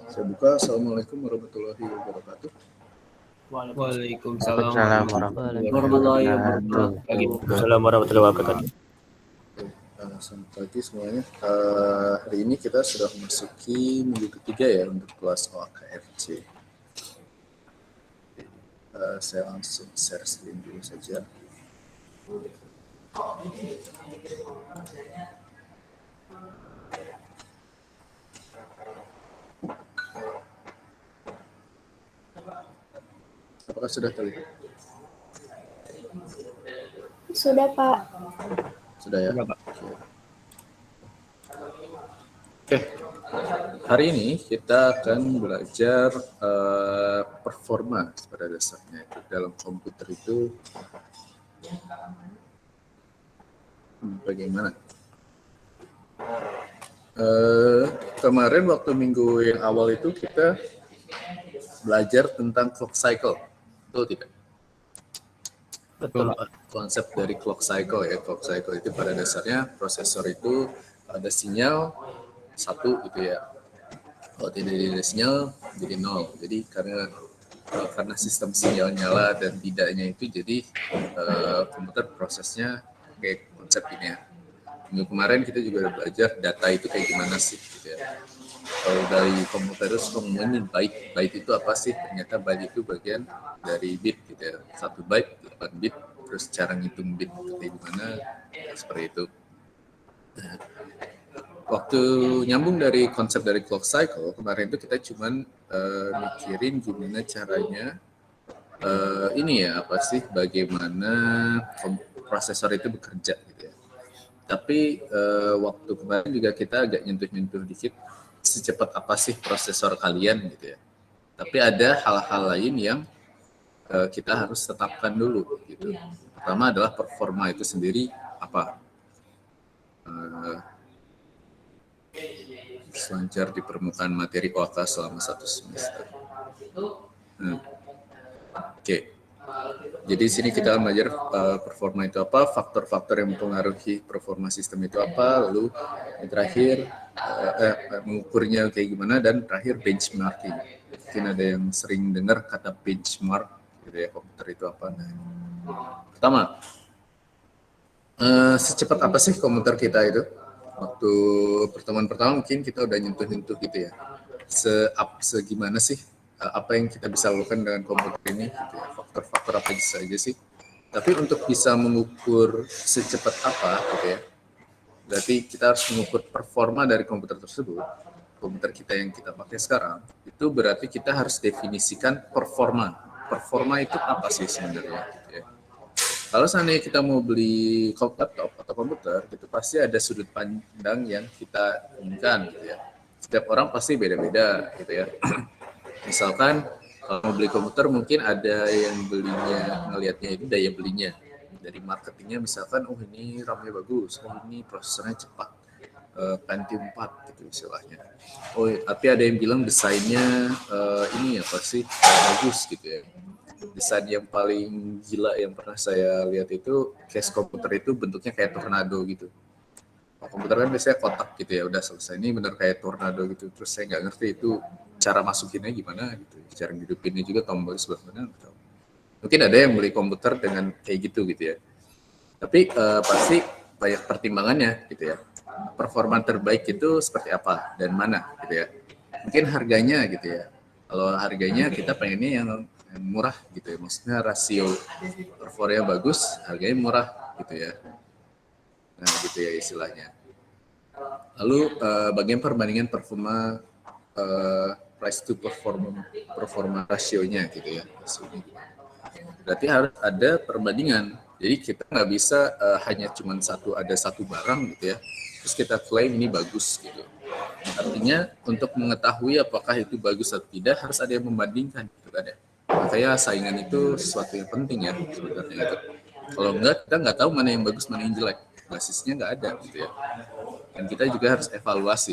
Saya buka. Assalamualaikum warahmatullahi wabarakatuh. Waalaikumsalam warahmatullahi wabarakatuh. Waalaikumsalam warahmatullahi wabarakatuh. Selamat pagi semuanya. Hari ini kita sudah memasuki minggu ketiga ya untuk kelas OAKFC. Saya langsung share screen dulu saja. Apakah sudah terlihat? Sudah, Pak. Sudah ya? Oke. Hari ini kita akan belajar performa pada dasarnya. Dalam komputer itu bagaimana? Kemarin waktu minggu yang awal itu kita belajar tentang clock cycle. Betul tidak? Betul. Konsep dari clock cycle ya. Clock cycle itu pada dasarnya prosesor itu ada sinyal satu gitu ya. Kalau tidak ada sinyal jadi nol. Jadi karena sistem sinyal nyala dan tidaknya itu jadi komputer prosesnya kayak konsep ini ya. Minggu kemarin kita juga udah belajar data itu kayak gimana sih gitu ya. Kalau dari komputer itu ngomongin byte itu apa sih? Ternyata byte itu bagian dari bit gitu ya. 1 byte 8 bit, terus cara ngitung bit kayak gimana seperti itu. Waktu nyambung dari konsep dari clock cycle kemarin itu kita cuman mikirin gimana caranya bagaimana prosesor itu bekerja gitu ya. Tapi waktu kemarin juga kita agak nyentuh dikit secepat apa sih prosesor kalian gitu ya. Tapi ada hal-hal lain yang kita harus tetapkan dulu gitu. Pertama adalah performa itu sendiri apa. Selancar di permukaan materi OAK selama 1 semester. Oke. Jadi di sini kita belajar performa itu apa, faktor-faktor yang mempengaruhi performa sistem itu apa, lalu yang terakhir mengukurnya kayak gimana, dan terakhir benchmarking. Mungkin ada yang sering dengar kata benchmark gitu ya, komputer itu apa. Nah, pertama, secepat apa sih komputer kita itu? Waktu pertemuan pertama mungkin kita udah nyentuh gitu ya. Segimana sih apa yang kita bisa lakukan dengan komputer ini gitu ya. Faktor-faktor apa saja sih. Tapi untuk bisa mengukur secepat apa gitu ya, berarti kita harus mengukur performa dari komputer tersebut. Komputer kita yang kita pakai sekarang itu berarti kita harus definisikan performa. Performa itu apa sih sebenarnya gitu ya. Kalau seandainya kita mau beli laptop atau komputer, itu pasti ada sudut pandang yang kita inginkan gitu ya. Setiap orang pasti beda-beda gitu ya. Misalkan kalau mau beli komputer mungkin ada yang belinya, ngelihatnya itu daya belinya. Dari marketingnya misalkan, oh ini RAM-nya bagus, oh ini prosesornya cepat, Pentium 4 gitu istilahnya. Oh tapi ada yang bilang desainnya ini apa sih bagus gitu ya. Desain yang paling gila yang pernah saya lihat itu case komputer itu bentuknya kayak tornado gitu. Komputer kan biasanya kotak gitu ya, udah selesai. Ini bener kayak tornado gitu. Terus saya nggak ngerti itu cara masukinnya gimana gitu. Cara hidupinnya juga tombol sebelah mana nggak tahu. Mungkin ada yang beli komputer dengan kayak gitu ya. Tapi pasti banyak pertimbangannya gitu ya. Performa terbaik itu seperti apa dan mana gitu ya. Mungkin harganya gitu ya. Kalau harganya kita pengennya yang murah gitu ya, maksudnya rasio performanya bagus, harganya murah gitu ya. Nah gitu ya istilahnya. Lalu bagian perbandingan performa price to performa rasionya gitu ya. Berarti harus ada perbandingan. Jadi kita nggak bisa hanya cuma ada satu barang gitu ya, terus kita klaim ini bagus gitu. Artinya untuk mengetahui apakah itu bagus atau tidak harus ada yang membandingkan gitu kan ya. Makanya saingan itu sesuatu yang penting ya sebenarnya gitu. Kalau enggak kita nggak tahu mana yang bagus mana yang jelek, basisnya nggak ada gitu ya. Dan kita juga harus evaluasi.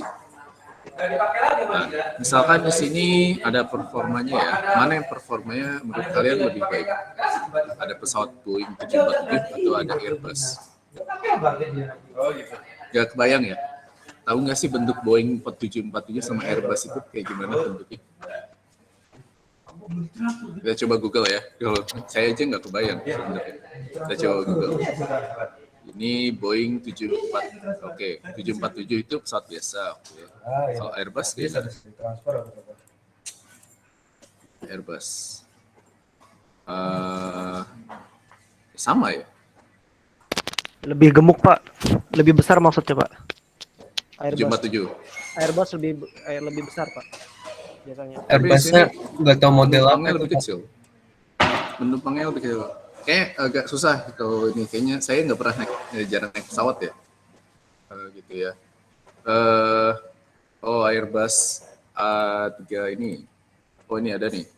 Nah, misalkan di sini ada performanya ya, mana yang performanya menurut kalian lebih baik? Ada pesawat Boeing 747 atau ada Airbus? Gak kebayang ya? tahu nggak sih bentuk Boeing 4747 sama Airbus itu kayak gimana bentuknya? Kita coba Google ya. Kalau saya aja nggak kebayang sebenarnya. Kita coba Google. Ini Boeing 74. Oke, 747 itu pesawat biasa. Oke. Kalau Airbus gimana? Airbus. Sama ya? Lebih gemuk Pak, lebih besar maksudnya Pak. Airbus 747. Airbus lebih besar Pak biasanya. Airbusnya nggak tahu model apa Penumpangnya lebih kecil. Penumpangnya lebih kecil. Kayak agak susah kalau ini. Kayaknya saya nggak pernah jarang naik pesawat ya. Gitu ya. Airbus A3 ini. Oh ini ada nih.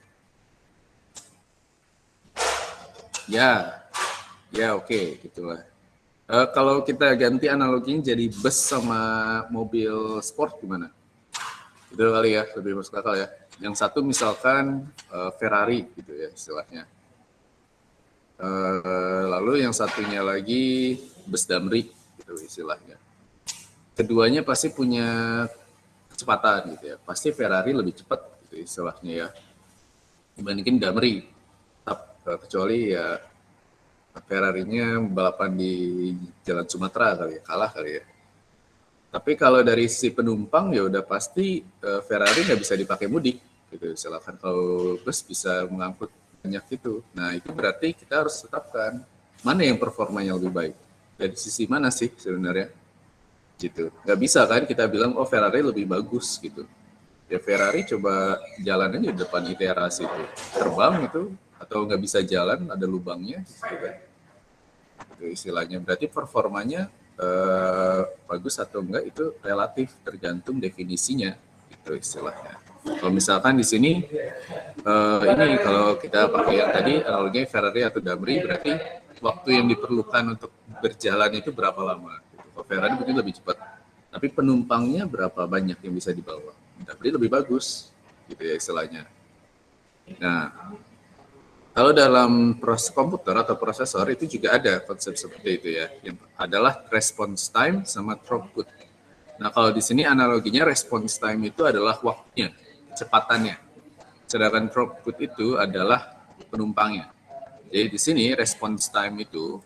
Ya oke, gitulah. Kalau kita ganti analoginya jadi bus sama mobil sport gimana? Itu kali ya, lebih masuk akal ya. Yang satu misalkan Ferrari gitu ya istilahnya. Lalu yang satunya lagi bus Damri gitu istilahnya. Keduanya pasti punya kecepatan gitu ya. Pasti Ferrari lebih cepat gitu istilahnya ya. Dibandingin Damri. Kecuali ya Ferrari-nya balapan di Jalan Sumatera kali ya, kalah kali ya. Tapi kalau dari sisi penumpang ya udah pasti Ferrari nggak bisa dipakai mudik gitu. Silakan kalau bus bisa mengangkut banyak itu. Nah itu berarti kita harus tetapkan mana yang performanya lebih baik. Dari sisi mana sih sebenarnya? Gitu. Nggak bisa kan kita bilang oh Ferrari lebih bagus gitu. Ya Ferrari coba jalan aja di depan ITERA itu terbang itu atau nggak bisa jalan ada lubangnya gitu kan. Itu istilahnya berarti performanya bagus atau enggak itu relatif tergantung definisinya itu istilahnya. Kalau misalkan di sini ini kalau kita pakai yang tadi analoginya Ferrari atau Damri berarti waktu yang diperlukan untuk berjalan itu berapa lama gitu. Kalau Ferrari mungkin lebih cepat tapi penumpangnya berapa banyak yang bisa dibawa. Damri lebih bagus gitu ya istilahnya. Nah kalau dalam proses komputer atau prosesor itu juga ada konsep seperti itu ya, yang adalah response time sama throughput. Nah kalau di sini analoginya response time itu adalah waktunya, kecepatannya, sedangkan throughput itu adalah penumpangnya. Jadi di sini response time itu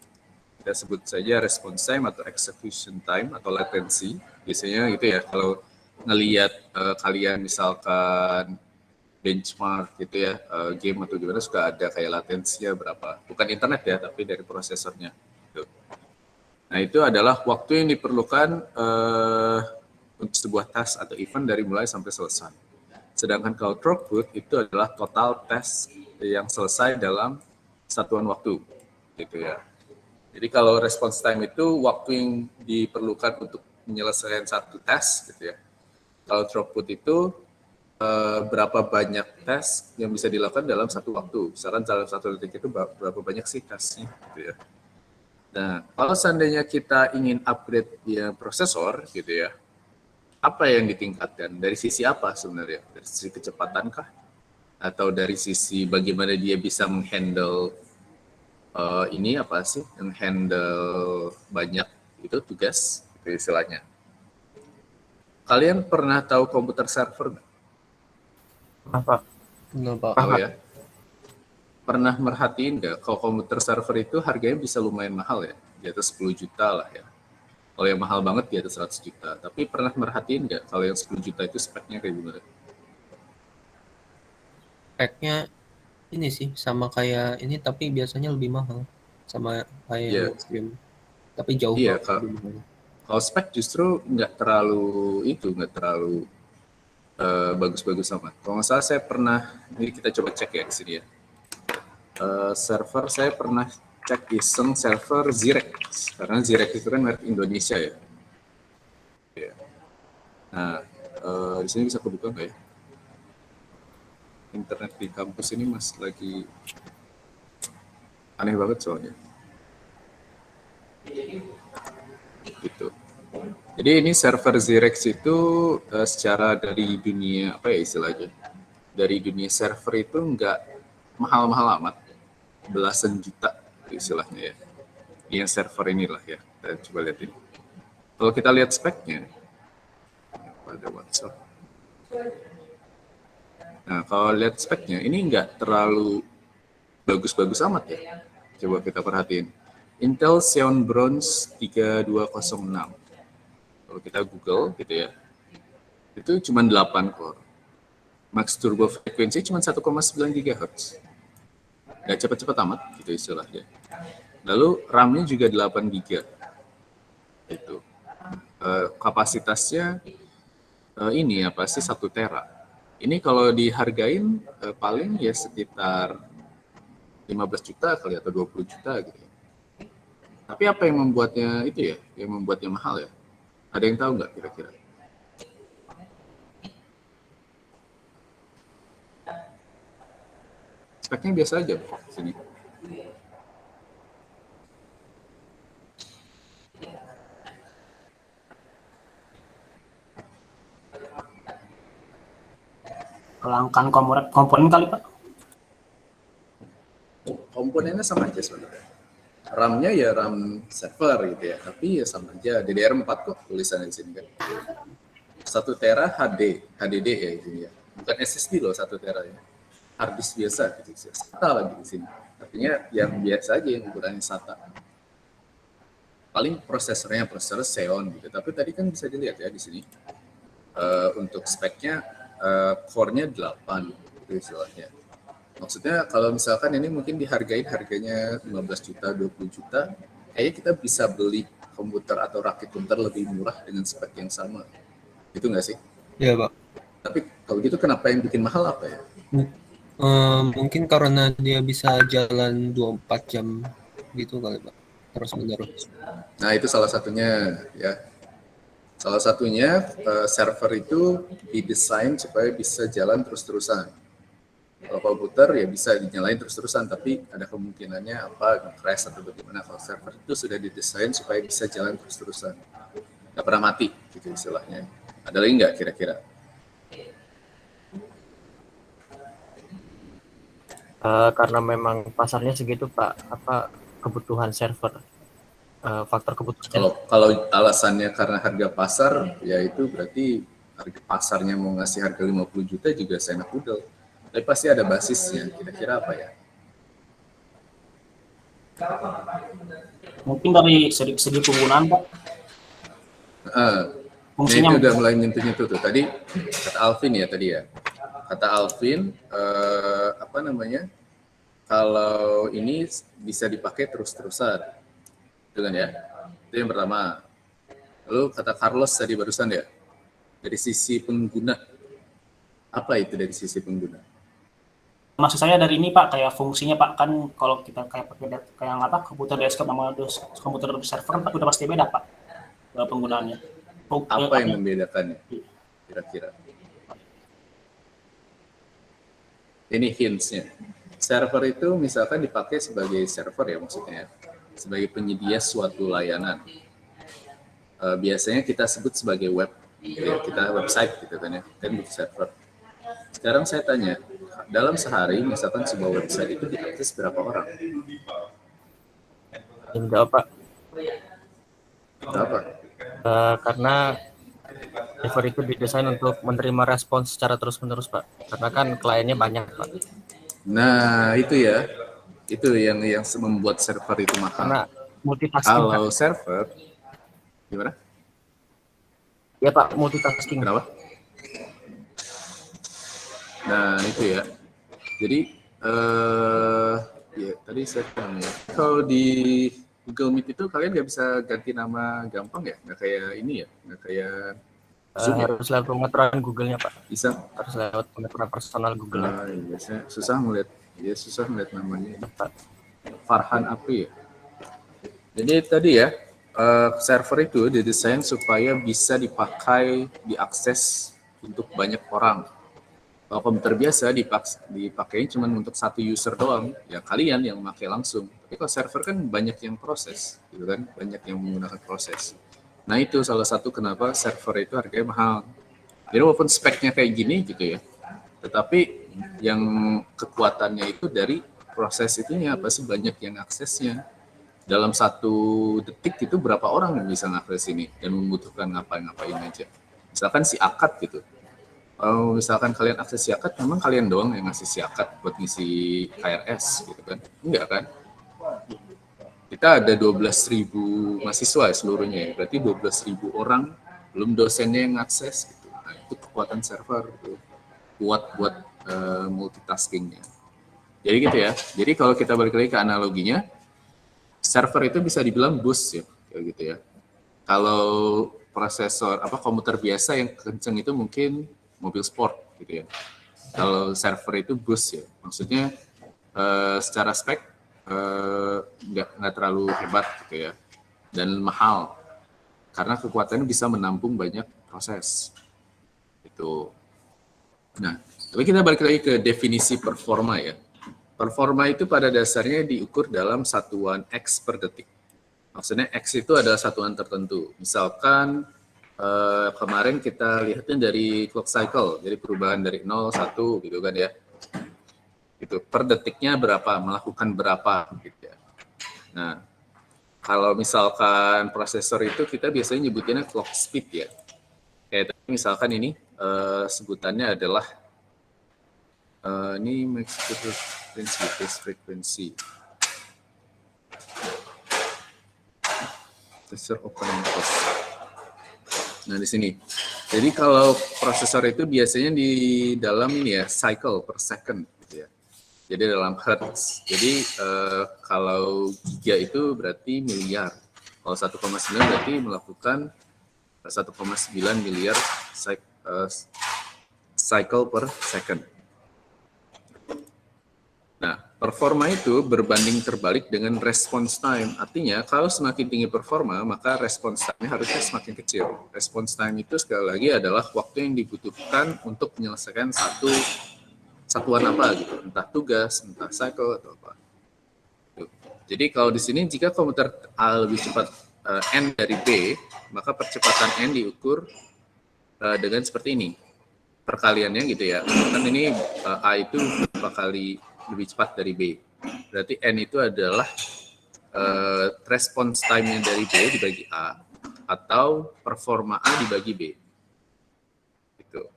kita sebut saja response time atau execution time atau latency. Biasanya gitu ya kalau ngelihat kalian misalkan benchmark gitu ya, game atau gimana suka ada kayak latensinya berapa. Bukan internet ya, tapi dari prosesornya. Gitu. Nah itu adalah waktu yang diperlukan untuk sebuah task atau event dari mulai sampai selesai. Sedangkan kalau throughput itu adalah total task yang selesai dalam satuan waktu. Gitu ya. Jadi kalau response time itu waktu yang diperlukan untuk menyelesaikan satu task gitu ya. Kalau throughput itu berapa banyak tes yang bisa dilakukan dalam satu waktu. Misalkan dalam satu detik itu berapa banyak sih tesnya gitu ya. Nah, kalau seandainya kita ingin upgrade ya prosesor gitu ya, apa yang ditingkatkan? Dari sisi apa sebenarnya? Dari sisi kecepatan kah? Atau dari sisi bagaimana dia bisa menghandle ini apa sih? Menghandle banyak itu tugas itu istilahnya. Kalian pernah tahu komputer server nggak? Apa? Tahu ya. Pernah merhatiin nggak kalau komputer server itu harganya bisa lumayan mahal ya, di atas 10 juta lah ya. Kalau yang mahal banget di atas 100 juta. Tapi pernah merhatiin nggak kalau yang 10 juta itu speknya kayak gimana? Speknya ini sih sama kayak ini tapi biasanya lebih mahal sama kayak game. Tapi jauh Iya, banget. kalau spek justru nggak terlalu bagus-bagus sama. Kalau nggak salah saya pernah, ini kita coba cek ya di sini ya. Server saya pernah cek iseng server Zirek, karena Zirek itu kan merek Indonesia ya. Nah, di sini bisa kebuka nggak ya? Internet di kampus ini masih lagi aneh banget soalnya. Gitu. Jadi ini server Zirex itu secara dari dunia apa ya istilahnya? Dari dunia server itu nggak mahal-mahal amat, belasan juta istilahnya ya. Yang server inilah ya. Kita coba lihat ini. Kalau kita lihat speknya, ada WhatsApp. Nah, kalau lihat speknya, ini nggak terlalu bagus-bagus amat ya. Coba kita perhatiin. Intel Xeon Bronze 3206. Kalau kita Google gitu ya, itu cuma 8 core. Max turbo frekuensi cuma 1,9 GHz. Nggak cepat-cepat amat gitu istilahnya. Lalu RAM-nya juga 8 GB. Itu. Kapasitasnya ini apa sih 1 tera. Ini kalau dihargain paling ya sekitar 15 juta kali atau 20 juta gitu. Tapi apa yang membuatnya itu ya, yang membuatnya mahal ya? Ada yang tahu nggak kira-kira? Speknya biasa aja sini. Kelangkaan komponen kali Pak. Komponennya sama aja sebenarnya. RAM-nya ya RAM server gitu ya, tapi ya sama aja. DDR4 kok tulisannya di sini kan. 1 tera HDD ya ini ya. Bukan SSD loh 1 tera ya. Hard disk biasa gitu. SATA lagi di sini. Artinya yang biasa aja yang ukurannya SATA. Paling prosesornya prosesor Xeon gitu. Tapi tadi kan bisa dilihat ya di sini. Untuk speknya core-nya 8 gitu istilahnya. Maksudnya kalau misalkan ini mungkin dihargain harganya 15 juta, 20 juta, kayaknya kita bisa beli komputer atau rakit komputer lebih murah dengan spek yang sama. Gitu nggak sih? Iya, Pak. Tapi kalau gitu kenapa yang bikin mahal apa ya? Mungkin karena dia bisa jalan 24 jam gitu kali, Pak. Terus menerus. Nah, itu salah satunya ya. Salah satunya server itu didesain supaya bisa jalan terus-terusan. Kalau komputer ya bisa dinyalain terus-terusan, tapi ada kemungkinannya apa crash atau bagaimana. Kalau server itu sudah didesain supaya bisa jalan terus-terusan, nggak pernah mati gitu istilahnya. Ada lagi nggak kira-kira? Karena memang pasarnya segitu Pak, apa kebutuhan server, faktor kebutuhan. Kalau alasannya karena harga pasar, ya itu berarti harga pasarnya mau ngasih harga 50 juta juga seenak udel. Tapi pasti ada basisnya, kira-kira apa ya? Mungkin dari segi penggunaan Pak. Fungsinya itu udah mulai nyentuh-nyentuh tuh. Tadi kata Alvin ya tadi ya. Kata Alvin, apa namanya? Kalau ini bisa dipakai terus-terusan, itu kan ya? Itu yang pertama. Lalu kata Carlos tadi barusan ya, dari sisi pengguna, apa itu dari sisi pengguna? Maksud saya dari ini Pak, kayak fungsinya Pak, kan kalau kita kayak pakai kayak apa komputer desktop sama komputer server kan udah pasti beda Pak penggunaannya. Apa yang membedakannya kira-kira? Ini hints-nya. Server itu misalkan dipakai sebagai server ya maksudnya, sebagai penyedia suatu layanan. Biasanya kita sebut sebagai web, ya, kita website gitu kan ya, kan butuh server. Sekarang saya tanya, dalam sehari misalkan sebuah website itu diakses berapa orang? Enggak Pak. Berapa? Karena server itu didesain untuk menerima respons secara terus-menerus Pak. Karena kan kliennya banyak Pak. Nah itu ya, itu yang membuat server itu mahal. Karena multitasking. Kalau Pak. server, gimana? Ya Pak, multitasking. Kenapa? Nah itu ya. Jadi ya tadi saya bilang ya, kalau di Google Meet itu kalian nggak bisa ganti nama gampang ya, nggak kayak ini ya, nggak kayak Zoom ya? Harus lewat pengaturan Google-nya Pak. Bisa. Harus lewat pengaturan personal Google. Nah, ya, biasanya susah melihat namanya. Farhan Apri ya. Jadi tadi ya server itu didesain supaya bisa dipakai, diakses untuk banyak orang. Kalau komputer biasa dipakai cuma untuk satu user doang, ya kalian yang memakai langsung. Tapi kalau server kan banyak yang proses, gitu kan, banyak yang menggunakan proses. Nah itu salah satu kenapa server itu harganya mahal. Jadi walaupun speknya kayak gini gitu ya, tetapi yang kekuatannya itu dari proses itunya, apa sih banyak yang aksesnya. Dalam 1 detik itu berapa orang yang bisa ngakses ini dan membutuhkan ngapain aja. Misalkan si akad gitu. Kalau misalkan kalian akses si akad, memang kalian doang yang ngasih si akad buat ngisi KRS gitu kan? Enggak kan? Kita ada 12.000 mahasiswa ya seluruhnya ya, berarti 12.000 orang, belum dosennya yang akses gitu. Nah, itu kekuatan server gitu. Kuat buat multitaskingnya. Jadi gitu ya. Jadi kalau kita balik lagi ke analoginya, server itu bisa dibilang bus ya, kayak gitu ya. Kalau prosesor komputer biasa yang kenceng itu mungkin mobil sport gitu ya. Kalau server itu bus ya, maksudnya secara spek nggak terlalu hebat gitu ya, dan mahal karena kekuatannya bisa menampung banyak proses itu. Nah, tapi kita balik lagi ke definisi performa ya. Performa itu pada dasarnya diukur dalam satuan X per detik. Maksudnya X itu adalah satuan tertentu. Misalkan kemarin kita lihatnya dari clock cycle, jadi perubahan dari 0, 1 gitu kan ya. Itu per detiknya berapa, melakukan berapa gitu ya. Nah, kalau misalkan prosesor itu kita biasanya nyebutinnya clock speed ya. Kayak misalkan ini sebutannya adalah ini max frequency. Prosesor opening cost. Nah, di sini. Jadi kalau prosesor itu biasanya di dalam ini ya, cycle per second gitu ya. Jadi dalam hertz. Jadi kalau giga itu berarti miliar. Kalau 1,9 berarti melakukan 1,9 miliar cycle per second. Nah, performa itu berbanding terbalik dengan response time. Artinya, kalau semakin tinggi performa, maka response time-nya harusnya semakin kecil. Response time itu sekali lagi adalah waktu yang dibutuhkan untuk menyelesaikan satuan apa gitu, entah tugas, entah cycle atau apa. Jadi kalau di sini jika komputer A lebih cepat N dari B, maka percepatan N diukur dengan seperti ini. Perkaliannya gitu ya. Kan ini A itu berapa kali lebih cepat dari B. Berarti N itu adalah response time-nya dari B dibagi A atau performa A dibagi B. Gitu.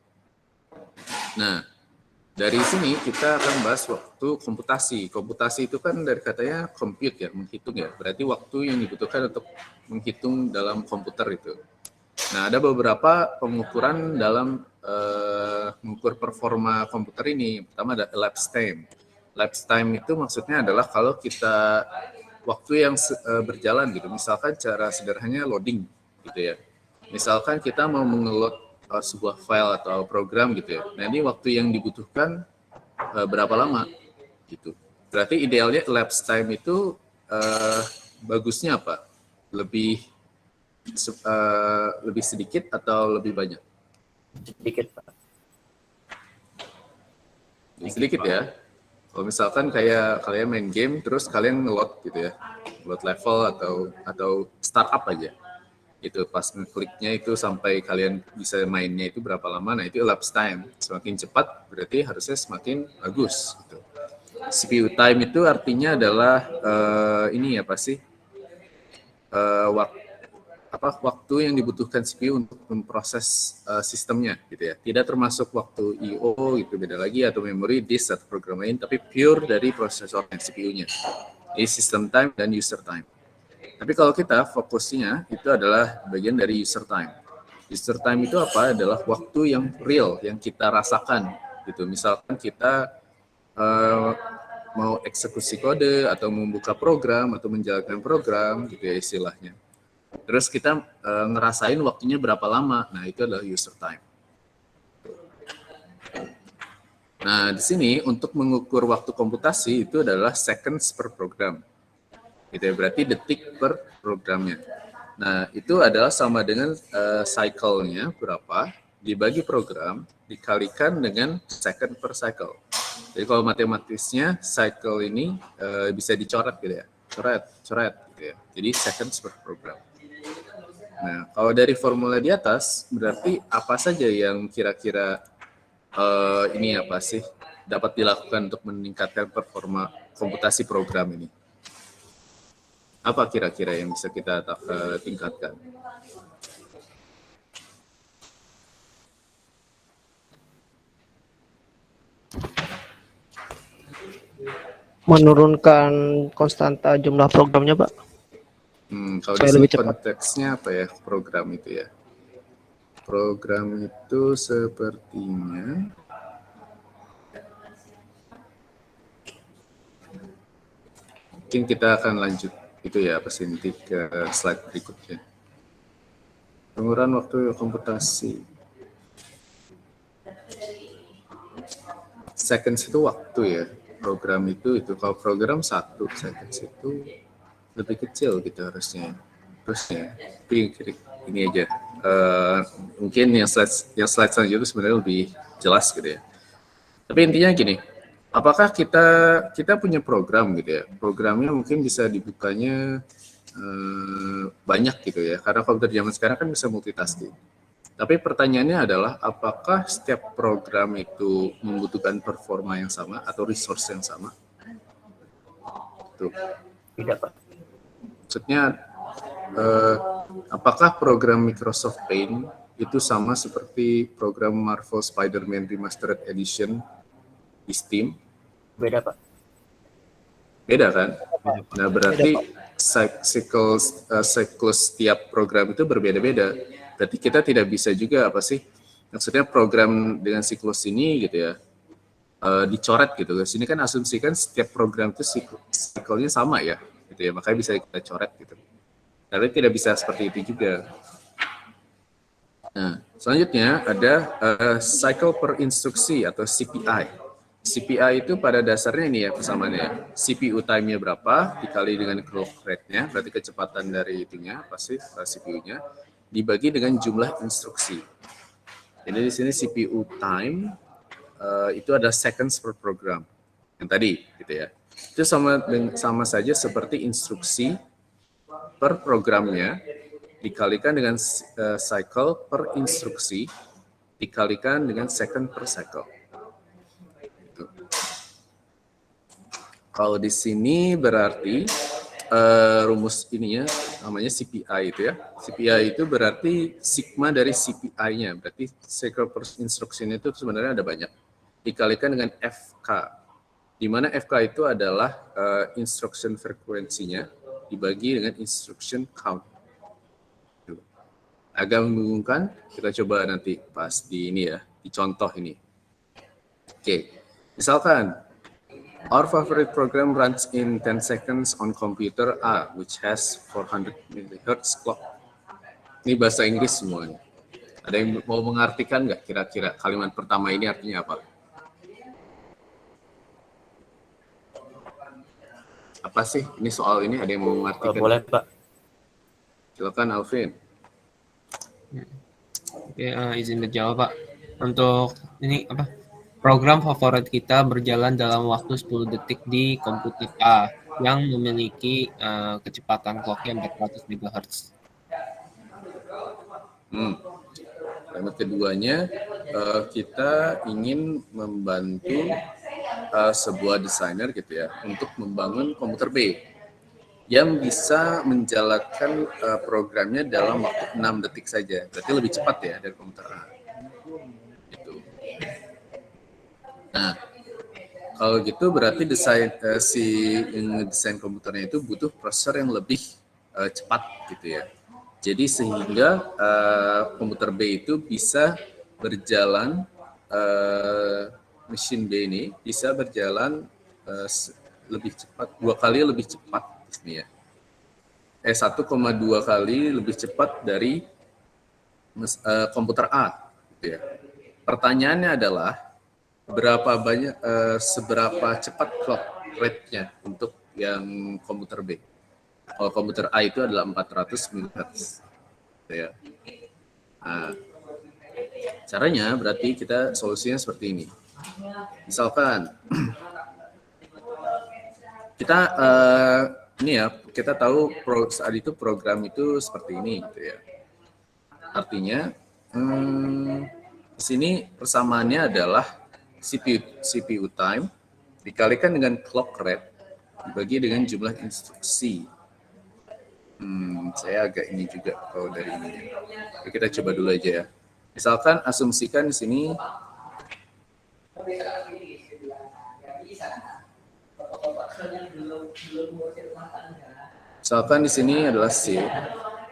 Nah, dari sini kita akan bahas waktu komputasi. Komputasi itu kan dari katanya compute ya, menghitung ya. Berarti waktu yang dibutuhkan untuk menghitung dalam komputer itu. Nah, ada beberapa pengukuran dalam mengukur performa komputer ini. Pertama ada elapsed time. Elapsed time itu maksudnya adalah kalau kita waktu yang berjalan gitu. Misalkan cara sederhananya loading gitu ya. Misalkan kita mau mengeload sebuah file atau program gitu ya. Nah, ini waktu yang dibutuhkan berapa lama gitu. Berarti idealnya elapsed time itu bagusnya apa? Lebih sedikit atau lebih banyak? Sedikit, Pak. Sedikit ya. Kalau misalkan kayak kalian main game terus kalian nge-load gitu ya. Load level atau startup aja. Itu pas ngekliknya itu sampai kalian bisa mainnya itu berapa lama, nah itu elapsed time. Semakin cepat berarti harusnya semakin bagus gitu. CPU time itu artinya adalah ini ya pasti waktu yang dibutuhkan CPU untuk memproses sistemnya gitu ya. Tidak termasuk waktu I/O gitu, beda lagi, atau memory, disk atau program lain, tapi pure dari prosesor CPU-nya. Ini system time dan user time. Tapi kalau kita fokusnya itu adalah bagian dari user time. User time itu apa? Adalah waktu yang real, yang kita rasakan gitu. Misalkan kita mau eksekusi kode atau membuka program atau menjalankan program gitu ya istilahnya. Terus kita ngerasain waktunya berapa lama. Nah, itu adalah user time. Nah, di sini untuk mengukur waktu komputasi itu adalah seconds per program. Gitu ya, berarti detik per programnya. Nah, itu adalah sama dengan cycle-nya berapa dibagi program dikalikan dengan second per cycle. Jadi kalau matematisnya cycle ini bisa dicoret gitu ya. Coret gitu ya. Jadi seconds per program. Nah, kalau dari formula di atas, berarti apa saja yang kira-kira ini apa sih dapat dilakukan untuk meningkatkan performa komputasi program ini? Apa kira-kira yang bisa kita tingkatkan? menurunkan konstanta jumlah programnya, Pak. Kalau Supaya di sini lebih cepat. konteksnya apa ya, program itu ya? Program itu sepertinya mungkin kita akan lanjut itu ya, Pak Sinti, ke slide berikutnya. Pengurangan waktu komputasi. Seconds itu waktu ya. Program itu kalau program 1 seconds itu lebih kecil gitu harusnya. Terusnya ini aja. Mungkin yang slide selanjutnya sebenarnya lebih jelas gitu ya. Tapi intinya gini, apakah kita punya program gitu ya? Programnya mungkin bisa dibukanya banyak gitu ya, karena komputer zaman sekarang kan bisa multitasking. Tapi pertanyaannya adalah apakah setiap program itu membutuhkan performa yang sama atau resource yang sama? Tuh. Tidak, Pak. Maksudnya apakah program Microsoft Paint itu sama seperti program Marvel Spider-Man Remastered Edition di Steam? Beda, Pak. Beda kan? Nah, berarti siklus setiap program itu berbeda-beda. Berarti kita tidak bisa juga maksudnya program dengan siklus ini gitu ya, dicoret gitu. Di sini kan asumsikan setiap program itu siklenya sama ya, gitu ya. Makanya bisa kita coret gitu. Tapi tidak bisa seperti itu juga. Nah, selanjutnya ada cycle per instruksi atau CPI. CPI itu pada dasarnya ini ya persamaannya. CPU time-nya berapa dikali dengan clock rate-nya, berarti kecepatan dari itunya pasti CPU-nya dibagi dengan jumlah instruksi. Jadi di sini CPU time itu ada seconds per program. Yang tadi gitu ya. Itu sama saja seperti instruksi per programnya dikalikan dengan cycle per instruksi dikalikan dengan second per cycle. Kalau di sini berarti rumus ininya namanya CPI itu ya. CPI itu berarti sigma dari CPI-nya. Berarti cycle per instruction itu sebenarnya ada banyak. Dikalikan dengan FK. Di mana FK itu adalah instruction frekuensinya dibagi dengan instruction count. Agak membingungkan, kita coba nanti pas di ini ya, di contoh ini. Oke, misalkan our favorite program runs in 10 seconds on computer A, which has 400 MHz clock. Ini bahasa Inggris semuanya. Ada yang mau mengartikan nggak kira-kira kalimat pertama ini artinya apa? Apa sih ini soal ini? Ada yang mau mengartikan? Boleh, Pak. Silakan Alvin. Oke, izin menjawab, Pak. Untuk ini apa? Program favorit kita berjalan dalam waktu 10 detik di komputer A yang memiliki kecepatan clock-nya 400 MHz. Kalimat keduanya, kita ingin membantu sebuah desainer gitu ya untuk membangun komputer B yang bisa menjalankan programnya dalam waktu 6 detik saja. Berarti lebih cepat ya dari komputer A. Gitu. Nah, kalau gitu berarti desain komputernya itu butuh prosesor yang lebih cepat gitu ya. Jadi sehingga komputer B itu bisa berjalan, mesin B ini bisa berjalan lebih cepat, 2 kali lebih cepat ini ya. 1,2 kali lebih cepat dari komputer A gitu ya. Pertanyaannya adalah seberapa cepat clock rate-nya untuk yang komputer B. Kalau komputer A itu adalah 400 MHz. Ya. Nah, caranya berarti kita solusinya seperti ini. Misalkan kita ini ya, kita tahu saat itu program itu seperti ini gitu ya. Artinya di sini persamaannya adalah CPU time dikalikan dengan clock rate dibagi dengan jumlah instruksi. Saya agak ini juga kalau dari ini. Kita coba dulu aja ya. Misalkan asumsikan di sini Misalkan di sini adalah C.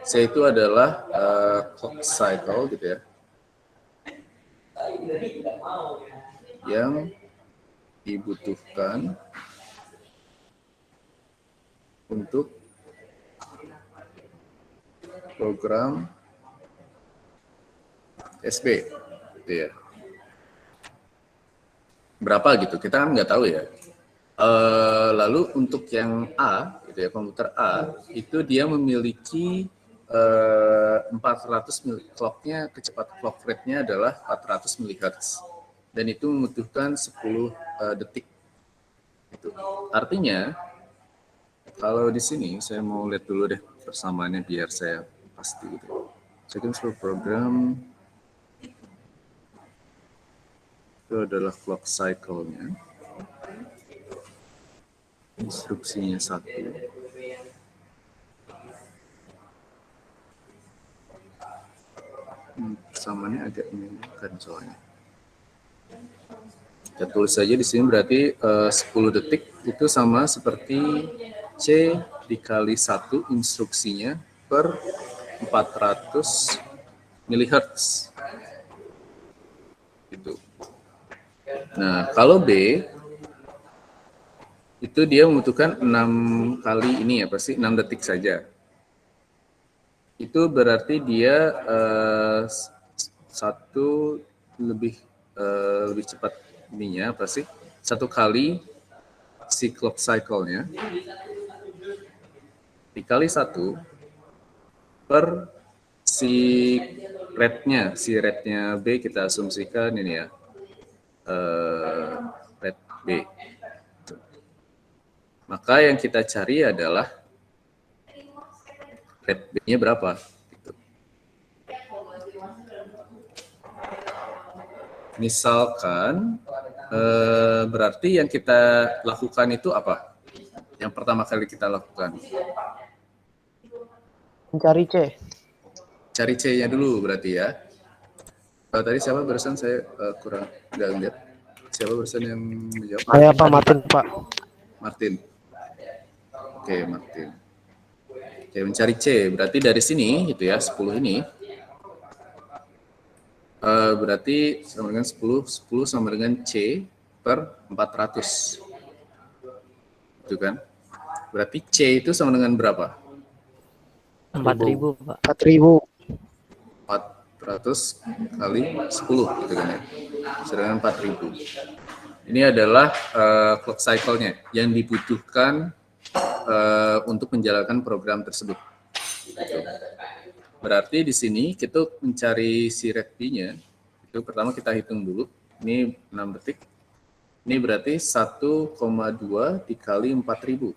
C itu adalah clock cycle gitu ya. Yang dibutuhkan untuk program SB gitu ya. Berapa gitu, kita kan nggak tahu ya. Lalu untuk yang A, gitu ya, komputer A, itu dia memiliki 400 clock-nya, kecepatan clock rate-nya adalah 400 MHz. Dan itu membutuhkan 10 detik. Gitu. Artinya, kalau di sini saya mau lihat dulu deh persamaannya biar saya pasti gitu. Seconds for program itu adalah clock cycle-nya. Instruksinya 1. Persamaannya agak membingungkan soalnya. Kita tulis saja di sini berarti 10 detik itu sama seperti C dikali 1 instruksinya per 400 MHz. Gitu. Nah, kalau B itu dia membutuhkan 6 kali ini apa sih? 6 detik saja. Itu berarti dia satu lebih cepat ininya apa sih? 1 kali si clock cycle-nya dikali 1 per si rate-nya B kita asumsikan ini ya. Rate B. Maka yang kita cari adalah rate B-nya berapa. Gitu. Misalkan berarti yang kita lakukan itu apa? Yang pertama kali kita lakukan. Mencari C. Cari C-nya dulu berarti ya. Tadi siapa barusan saya kurang nggak lihat. Siapa barusan yang menjawab? Saya Pak Martin, Pak. Martin. Oke, Martin. Oke, mencari C. Berarti dari sini gitu ya, 10 ini. Berarti sama dengan 10 sama dengan C per 400. Itu kan? Berarti C itu sama dengan berapa? 4.000, Pak. 4.000. 400 kali 10 gitu kan ya. Sedangkan 4.000. Ini adalah clock cycle-nya yang dibutuhkan untuk menjalankan program tersebut. Gitu. Berarti di sini kita mencari si rate B-nya. Itu pertama kita hitung dulu. Ini 6 detik. Ini berarti 1,2 dikali 4.000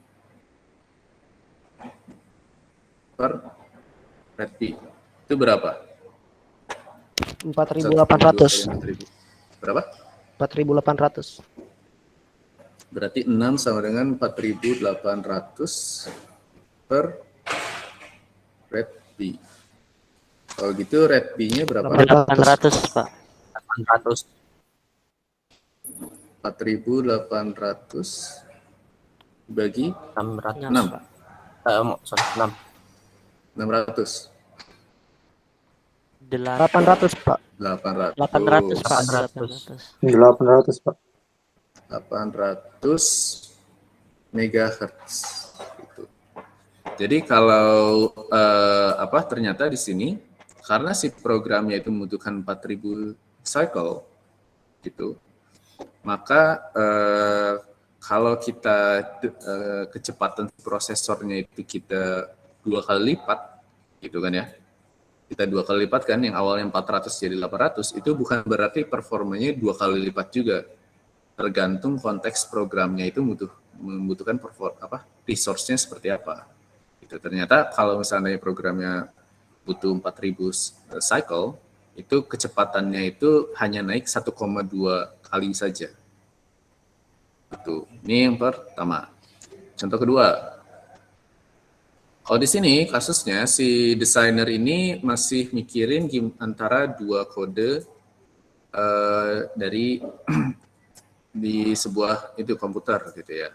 per rate B. Itu berapa? 4.800. Berapa? 4.800. Berarti 6 sama dengan 4.800 per rate B. Kalau gitu rate B-nya berapa? 800, Pak. 800. 4.800 bagi 600. 6. Sorry, 6. 600. 800, Pak. 800. 800, Pak. 800. 800, Pak. 800 megahertz. Gitu. Jadi kalau ternyata di sini karena si programnya itu membutuhkan 4.000 cycle gitu. Maka kalau kita kecepatan prosesornya itu kita 2 kali lipat gitu kan ya. Kita 2 kali lipat kan, yang awalnya 400 jadi 800, itu bukan berarti performanya 2 kali lipat juga. Tergantung konteks programnya itu membutuhkan resource-nya seperti apa. Gitu. Ternyata kalau misalnya programnya butuh 4.000 cycle, itu kecepatannya itu hanya naik 1,2 kali saja. Itu. Ini yang pertama. Contoh kedua. Kalau di sini kasusnya si desainer ini masih mikirin antara 2 kode dari di sebuah itu komputer gitu ya.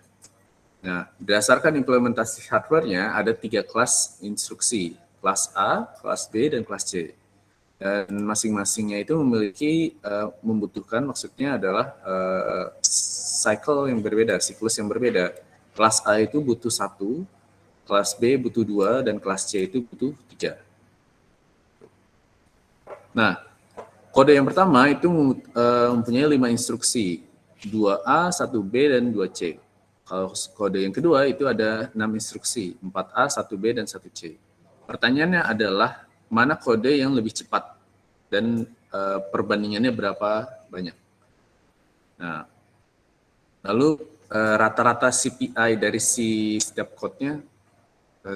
Nah, berdasarkan implementasi hardware-nya ada 3 kelas instruksi, kelas A, kelas B, dan kelas C. Dan masing-masingnya itu memiliki membutuhkan, maksudnya adalah cycle yang berbeda, siklus yang berbeda. Kelas A itu butuh 1, kelas B butuh 2, dan kelas C itu butuh 3. Nah, kode yang pertama itu mempunyai 5 instruksi, 2A, 1B, dan 2C. Kalau kode yang kedua itu ada 6 instruksi, 4A, 1B, dan 1C. Pertanyaannya adalah mana kode yang lebih cepat dan perbandingannya berapa banyak. Nah, lalu rata-rata CPI dari setiap code-nya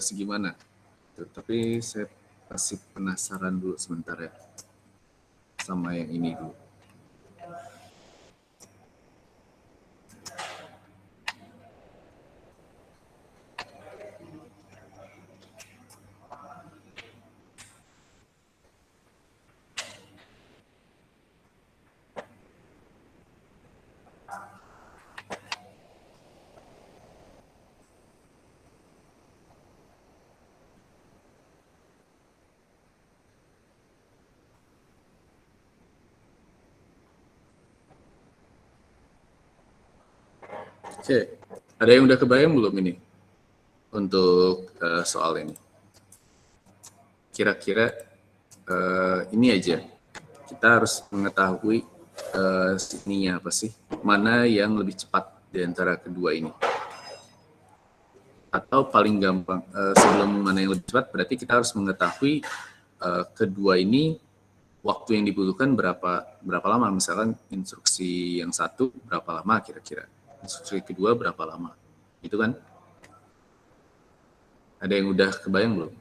segimana? Tapi saya masih penasaran dulu sebentar ya, sama yang ini dulu. Oke, ada yang udah kebayang belum ini untuk soal ini? Kira-kira ini aja, kita harus mengetahui ininya apa sih, mana yang lebih cepat di antara kedua ini. Atau paling gampang, sebelum mana yang lebih cepat, berarti kita harus mengetahui kedua ini waktu yang dibutuhkan berapa lama. Misalkan instruksi yang satu berapa lama kira-kira, instruksi kedua berapa lama, itu kan? Ada yang udah kebayang belum?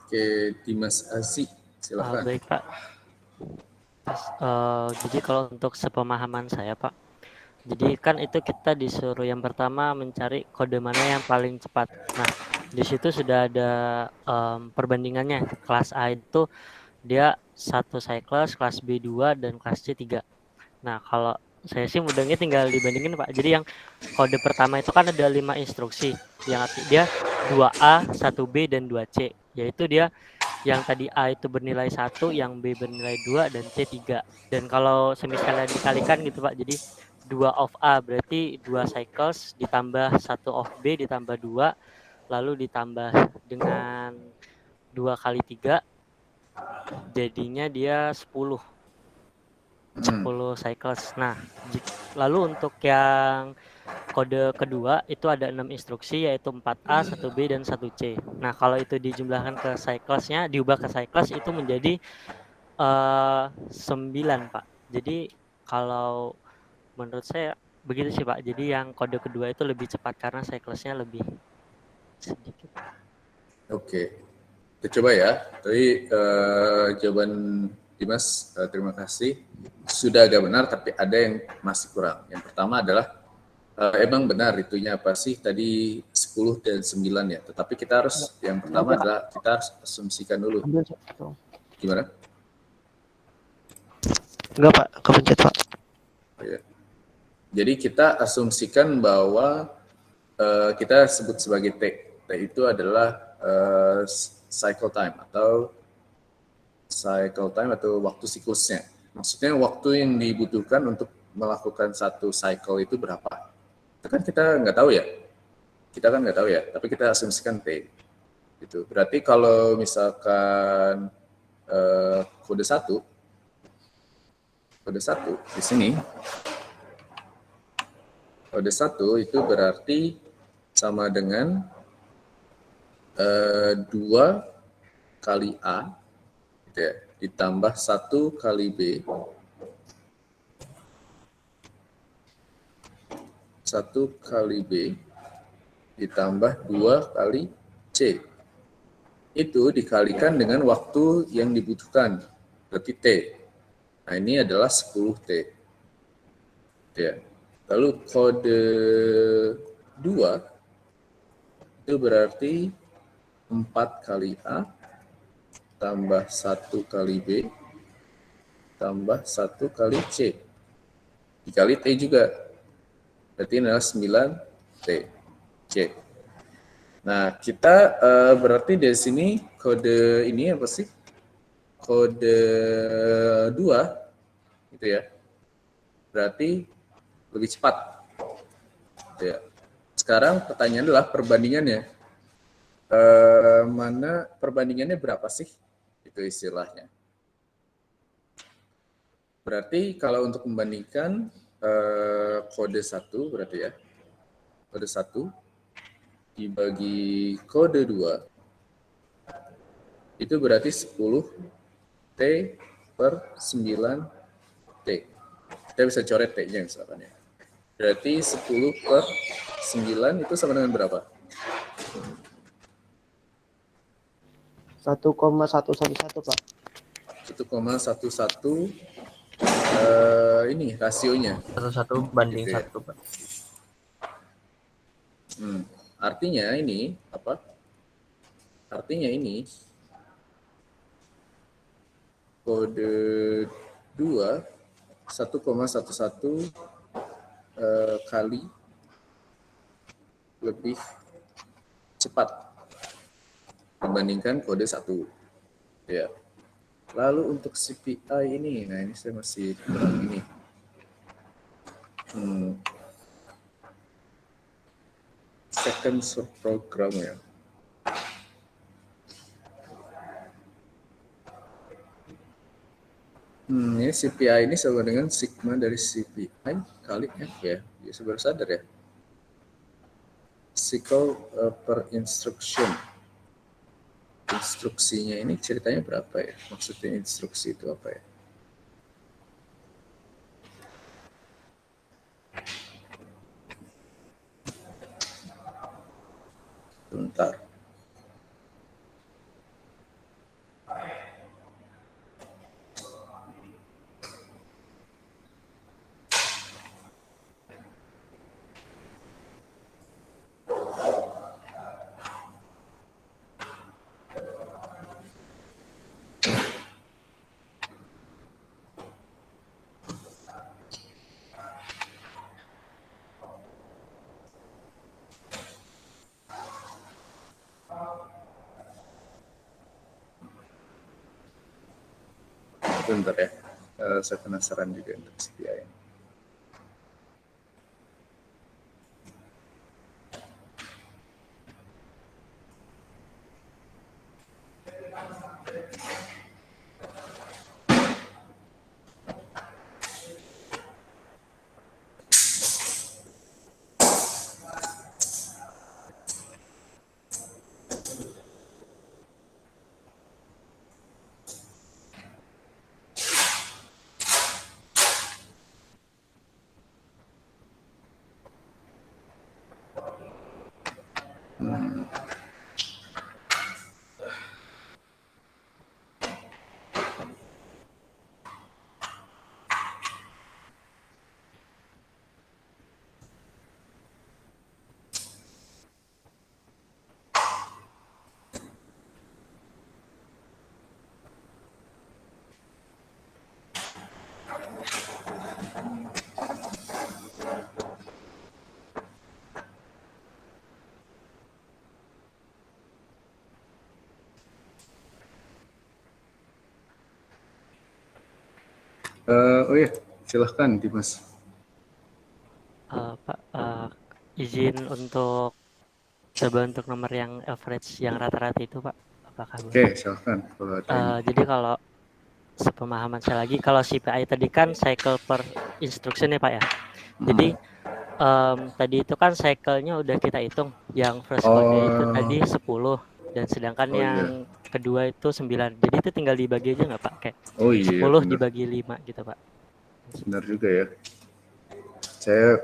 Oke, Dimas Aziz, silakan. Baik Pak. Jadi kalau untuk sepemahaman saya Pak, jadi kan itu kita disuruh yang pertama mencari kode mana yang paling cepat. Nah, di situ sudah ada perbandingannya. Kelas A itu dia 1 cycles, kelas B 2, dan kelas C 3. Nah, kalau saya sih mudahnya tinggal dibandingin Pak. Jadi yang kode pertama itu kan ada 5 instruksi. Yang dia 2A, 1B, dan 2C. Yaitu dia yang tadi A itu bernilai 1, yang B bernilai 2, dan C 3. Dan kalau semisalnya dikalikan gitu Pak, jadi 2 of A berarti 2 cycles ditambah 1 of B ditambah 2, lalu ditambah dengan 2 kali 3, jadinya dia 10 cycles. Nah, lalu untuk yang kode kedua itu ada 6 instruksi, yaitu 4A, 1B, dan 1C. Nah, kalau itu dijumlahkan ke cyclesnya, diubah ke cycles itu menjadi 9 Pak. Jadi kalau menurut saya begitu sih Pak. Jadi yang kode kedua itu lebih cepat karena cyclesnya lebih sedikit. Oke, kita coba ya. Tapi jawaban Dimas, terima kasih. Sudah agak benar, tapi ada yang masih kurang. Yang pertama adalah emang benar itunya apa sih? Tadi 10 dan 9 ya. Tetapi kita harus, yang pertama adalah kita harus asumsikan dulu. Gimana? Enggak Pak, kepencet Pak. Oh, ya. Jadi kita asumsikan bahwa kita sebut sebagai T. T itu adalah cycle time atau waktu siklusnya. Maksudnya waktu yang dibutuhkan untuk melakukan satu cycle itu berapa? Itu kan kita nggak tahu ya. Tapi kita asumsikan T. Gitu. Berarti kalau misalkan kode 1 di sini, kode 1 itu berarti sama dengan 2 kali A gitu ya, ditambah 1 kali B, 1 kali B ditambah 2 kali C. Itu dikalikan dengan waktu yang dibutuhkan, berarti T. Nah, ini adalah 10T. Ya. Lalu kode 2 itu berarti 4 kali A tambah 1 kali B tambah 1 kali C dikali T juga. Berarti ini adalah 9T C. Nah, kita berarti dari sini kode ini apa sih? Kode 2 gitu ya. Berarti lebih cepat. Ya. Sekarang pertanyaannya adalah perbandingannya. Mana perbandingannya berapa sih? Itu istilahnya. Berarti kalau untuk membandingkan kode 1 berarti ya. Kode 1 dibagi kode 2 itu berarti 10T per 9T. Kita bisa coret T-nya misalkan ya. Berarti 10 per 9 itu sama dengan berapa? 1,111 Pak. 1,11 ini rasionya. 1 banding Gitu ya. 1, Pak. Artinya ini apa? Artinya ini kode 2 1,11 kali lebih cepat dibandingkan kode 1. Ya. Lalu untuk CPI ini, nah ini saya masih kurang ini. Second program ya. Ini CPI ini sama dengan sigma dari CPI kali F ya. Bisa baru sadar ya. Cycle per instruction. Instruksinya ini ceritanya berapa ya? Maksudnya instruksi itu apa ya? Bentar. Bentar ya, saya penasaran juga untuk CPI. Oh iya, silahkan Dimas. Pak, izin untuk coba untuk nomor yang average yang rata-rata itu Pak, apakah boleh? Oke, silahkan. Jadi kalau sepemahaman saya lagi, kalau CPI tadi kan cycle per instruction ya Pak ya. Jadi tadi itu kan cycle-nya udah kita hitung, yang first code itu tadi 10 dan sedangkan yang kedua itu 9. Jadi itu tinggal dibagi aja nggak Pak? Kayak 10 bener. Dibagi 5 gitu Pak. Benar juga ya. Saya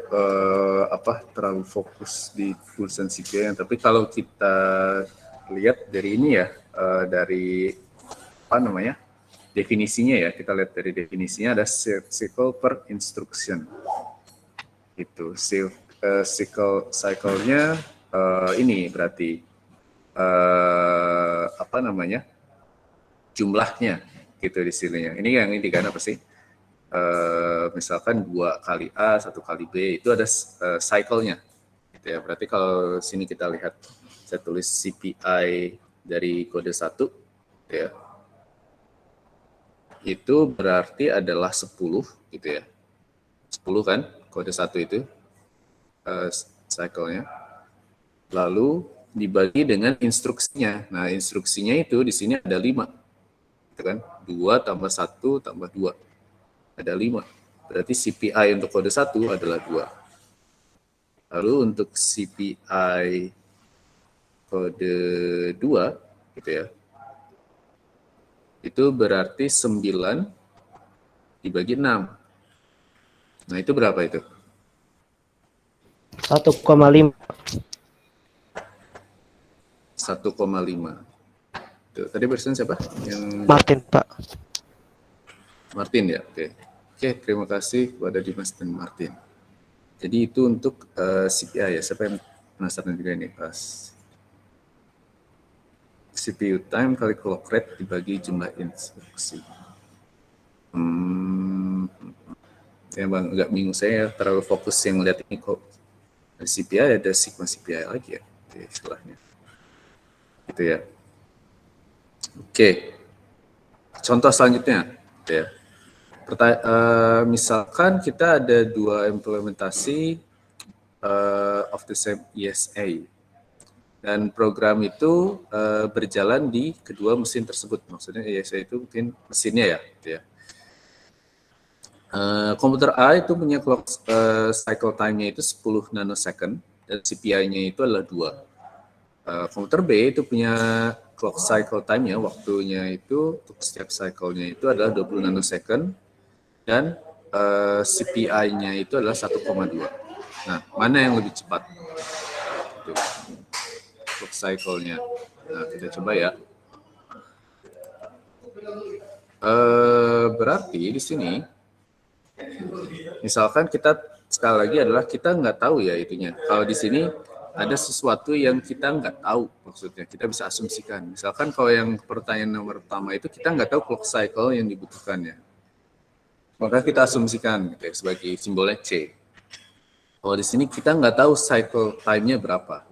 terlalu fokus di urusan CPI, tapi kalau kita lihat dari ini ya, dari apa namanya definisinya ya, kita lihat dari definisinya ada cycle per instruction. Itu cycle-nya ini berarti apa namanya? Jumlahnya gitu di sini. Ini yang ini kan apa sih? Misalkan 2 kali A, 1 kali B itu ada cycle-nya. Gitu ya. Berarti kalau sini kita lihat, saya tulis CPI dari kode 1 ya. Itu berarti adalah 10 gitu ya. 10 kan kode 1 itu cycle-nya. Lalu dibagi dengan instruksinya. Nah, instruksinya itu di sini ada 5. Gitu kan? 2 tambah 1 tambah 2. Ada 5. Berarti CPI untuk kode 1 adalah 2. Lalu untuk CPI kode 2 gitu ya. Itu berarti 9 dibagi 6. Nah, itu berapa itu? 1,5. 1,5. Tadi barusan siapa? Yang Martin, Pak. Martin ya, oke. Oke, terima kasih kepada Dimas dan Martin. Jadi itu untuk CPI ya. Siapa yang penasaran juga ini? CPU time kali clock rate dibagi jumlah instruksi. Ya bang, agak bingung saya terlalu fokus yang lihat ini kok. Ada CPI, ada sigma CPI lagi ya, oke, istilahnya. Gitu ya. Oke. Contoh selanjutnya, gitu ya. Misalkan kita ada 2 implementasi of the same ESA. Dan program itu berjalan di kedua mesin tersebut. Maksudnya ESA itu mungkin mesinnya ya. Gitu ya. Komputer A itu punya clock cycle time-nya itu 10 nanosecond dan CPI-nya itu adalah 2. Komputer B itu punya clock cycle time-nya, waktunya itu untuk setiap cycle-nya itu adalah 20 nanosecond dan CPI-nya itu adalah 1,2. Nah, mana yang lebih cepat? Itu. Clock cycle-nya. Nah, kita coba ya. Berarti di sini misalkan kita sekali lagi adalah kita nggak tahu ya itunya. Kalau di sini ada sesuatu yang kita nggak tahu, maksudnya kita bisa asumsikan. Misalkan kalau yang pertanyaan nomor pertama itu kita nggak tahu clock cycle yang dibutuhkannya, maka kita asumsikan gitu ya, sebagai simbolnya C. Kalau di sini kita nggak tahu cycle time-nya berapa,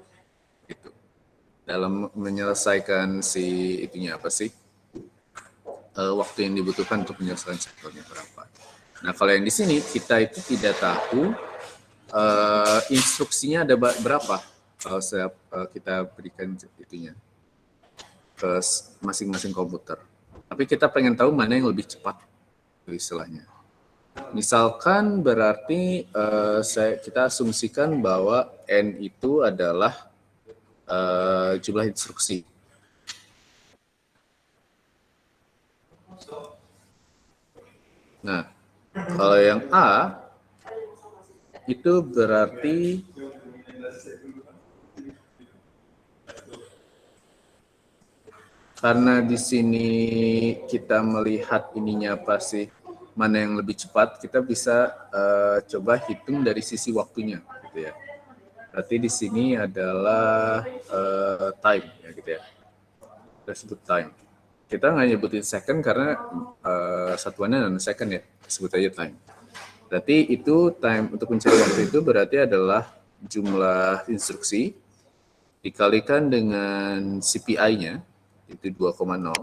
gitu. Dalam menyelesaikan si itunya apa sih? Waktu yang dibutuhkan untuk menyelesaikan cycle-nya berapa. Nah, kalau yang di sini kita itu tidak tahu instruksinya ada berapa kalau kita berikan itunya ke masing-masing komputer. Tapi kita pengen tahu mana yang lebih cepat istilahnya. Misalkan berarti kita asumsikan bahwa N itu adalah jumlah instruksi. Nah, kalau yang A itu berarti karena di sini kita melihat ininya apa sih, mana yang lebih cepat, kita bisa coba hitung dari sisi waktunya, gitu ya. Berarti di sini adalah time, ya gitu ya. Kita sebut time. Kita nggak nyebutin second karena satuannya nanosecond ya, sebut aja time. Berarti itu time untuk mencari waktu itu berarti adalah jumlah instruksi dikalikan dengan CPI-nya itu 2,0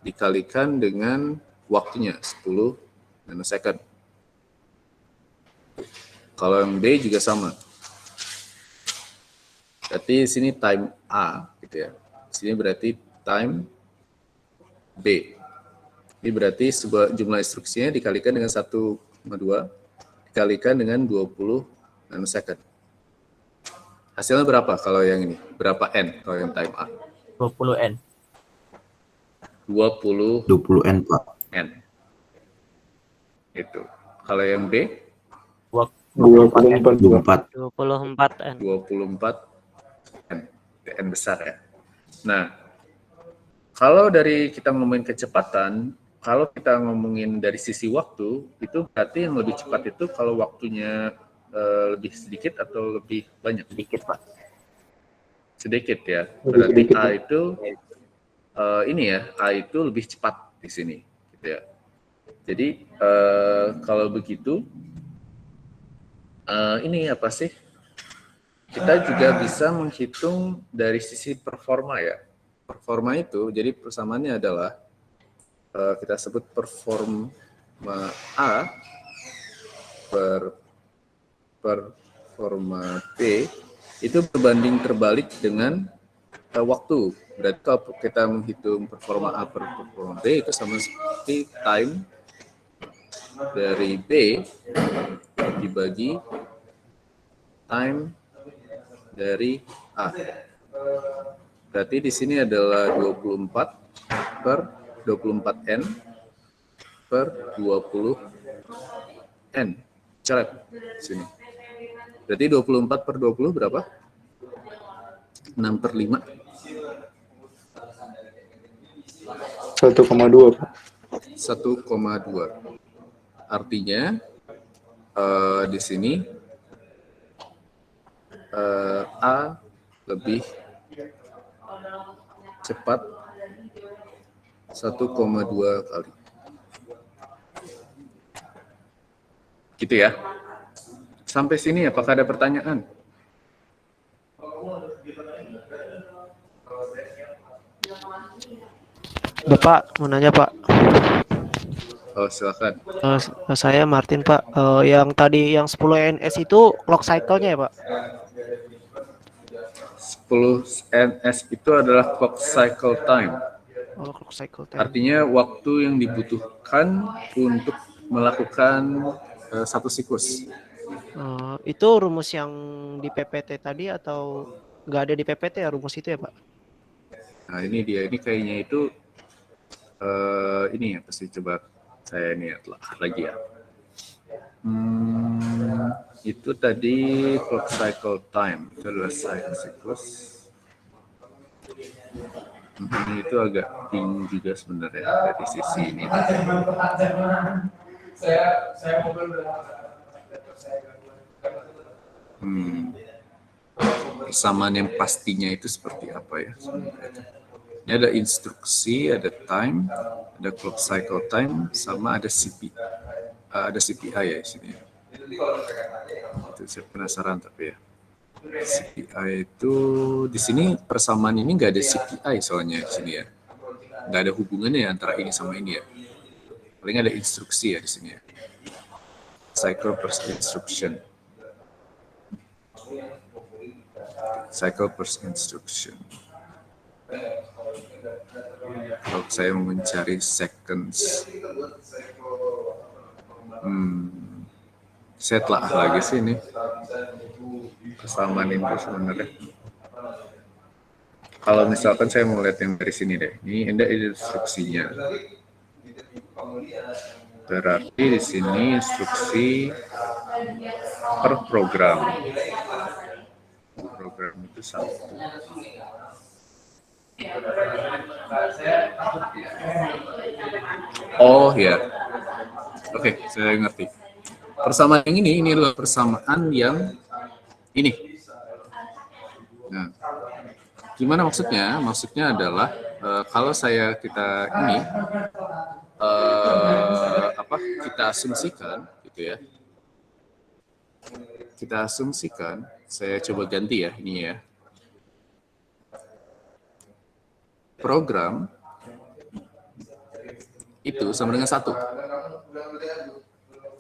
dikalikan dengan waktunya 10 nanosecond. Kalau yang B juga sama. Berarti sini time A gitu ya. Sini berarti time B. Ini berarti sebuah jumlah instruksinya dikalikan dengan 1,2 dikalikan dengan 20 nanosecond. Hasilnya berapa kalau yang ini? Berapa N kalau yang time A? 20 N. 20 N, Pak. N. Itu. Kalau yang B? 24. 24 N. 24 N. N besar ya. Nah, kalau dari kita ngomongin kecepatan, kalau kita ngomongin dari sisi waktu, itu berarti yang lebih cepat itu kalau waktunya lebih sedikit atau lebih banyak? Sedikit, Pak. Sedikit ya. Berarti A itu A itu lebih cepat di sini, gitu ya. Jadi kalau begitu, ini apa sih? Kita juga bisa menghitung dari sisi performa ya. Performa itu, jadi persamaannya adalah kita sebut performa A per performa B itu berbanding terbalik dengan waktu. Berarti kalau kita menghitung performa A per performa B itu sama seperti time dari B dibagi time dari A. Berarti di sini adalah 24 per 24N per 20N. Coret sini. Berarti 24 per 20 berapa? 6 per 5. 1,2, Pak. 1,2. Artinya di sini A lebih cepat 1,2 kali. Gitu ya. Sampai sini apakah ada pertanyaan? Bapak mau nanya Pak. Oh, silakan. Saya Martin Pak. Yang tadi yang 10 NS itu clock cycle-nya ya Pak? 10 NS itu adalah clock cycle time. Oh, clock cycle time. Artinya waktu yang dibutuhkan untuk melakukan satu siklus. Itu rumus yang di PPT tadi atau nggak ada di PPT ya rumus itu ya Pak? Nah ini dia, ini kayaknya itu ini ya pasti coba saya lihat lagi ya. Itu tadi clock cycle time, itu adalah siklus. Ini itu agak bingung juga sebenarnya dari sisi ini. Persamaan yang pastinya itu seperti apa ya sebenarnya? Ini ada instruksi, ada time, ada clock cycle time, sama ada CPI ya di sini. Itu saya penasaran tapi ya. CPI itu di sini persamaan ini nggak ada CPI soalnya di sini ya. Nggak ada hubungannya antara ini sama ini ya. Paling ada instruksi ya di sini ya. Cycle per instruction. Cycle per instruction. Kalau saya mau mencari seconds, saya telah lagi sih ini persamaan itu sebenarnya. Kalau misalkan saya mau lihat yang dari sini deh, ini ada instruksinya. Berarti di sini instruksi per program. Program itu satu. Oh ya, oke, saya ngerti. Persamaan yang ini adalah persamaan yang ini. Nah, gimana maksudnya? Maksudnya adalah kalau kita asumsikan, gitu ya. Kita asumsikan, saya coba ganti ya ini ya. Program itu sama dengan 1.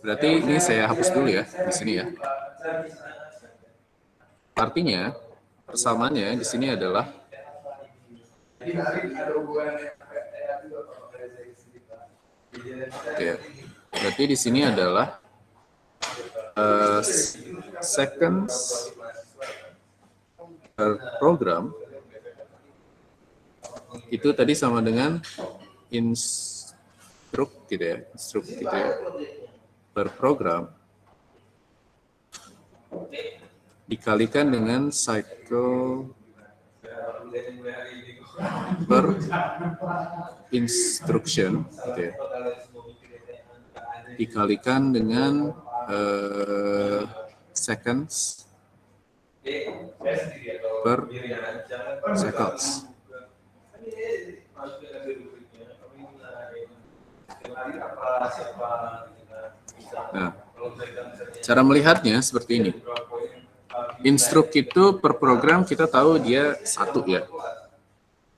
Berarti ini saya hapus dulu ya di sini ya. Artinya persamaannya di sini adalah oke. Berarti di sini adalah seconds per program itu tadi sama dengan instruct gitu ya, per program dikalikan dengan cycle per instruction gitu ya, dikalikan dengan seconds per cycles. Nah, cara melihatnya seperti ini. Instruct itu per program kita tahu dia satu ya,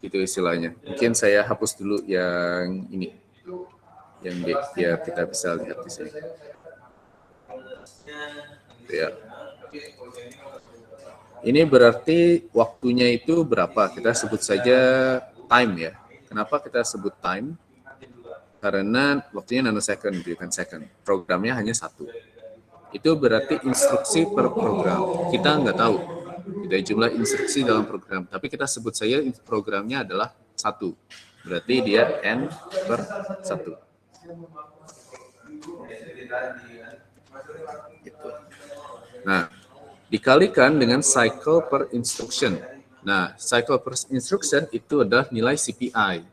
gitu istilahnya. Mungkin saya hapus dulu yang ini, yang D, biar kita bisa lihat di sini. Ya. Ini berarti waktunya itu berapa? Kita sebut saja time ya. Kenapa kita sebut time? Karena waktunya nanosecond, bukan second. Programnya hanya satu. Itu berarti instruksi per program. Kita nggak tahu tidak jumlah instruksi dalam program, tapi kita sebut saja programnya adalah satu. Berarti dia n per satu. Gitu. Nah, dikalikan dengan cycle per instruction. Nah, cycle per instruction itu adalah nilai CPI.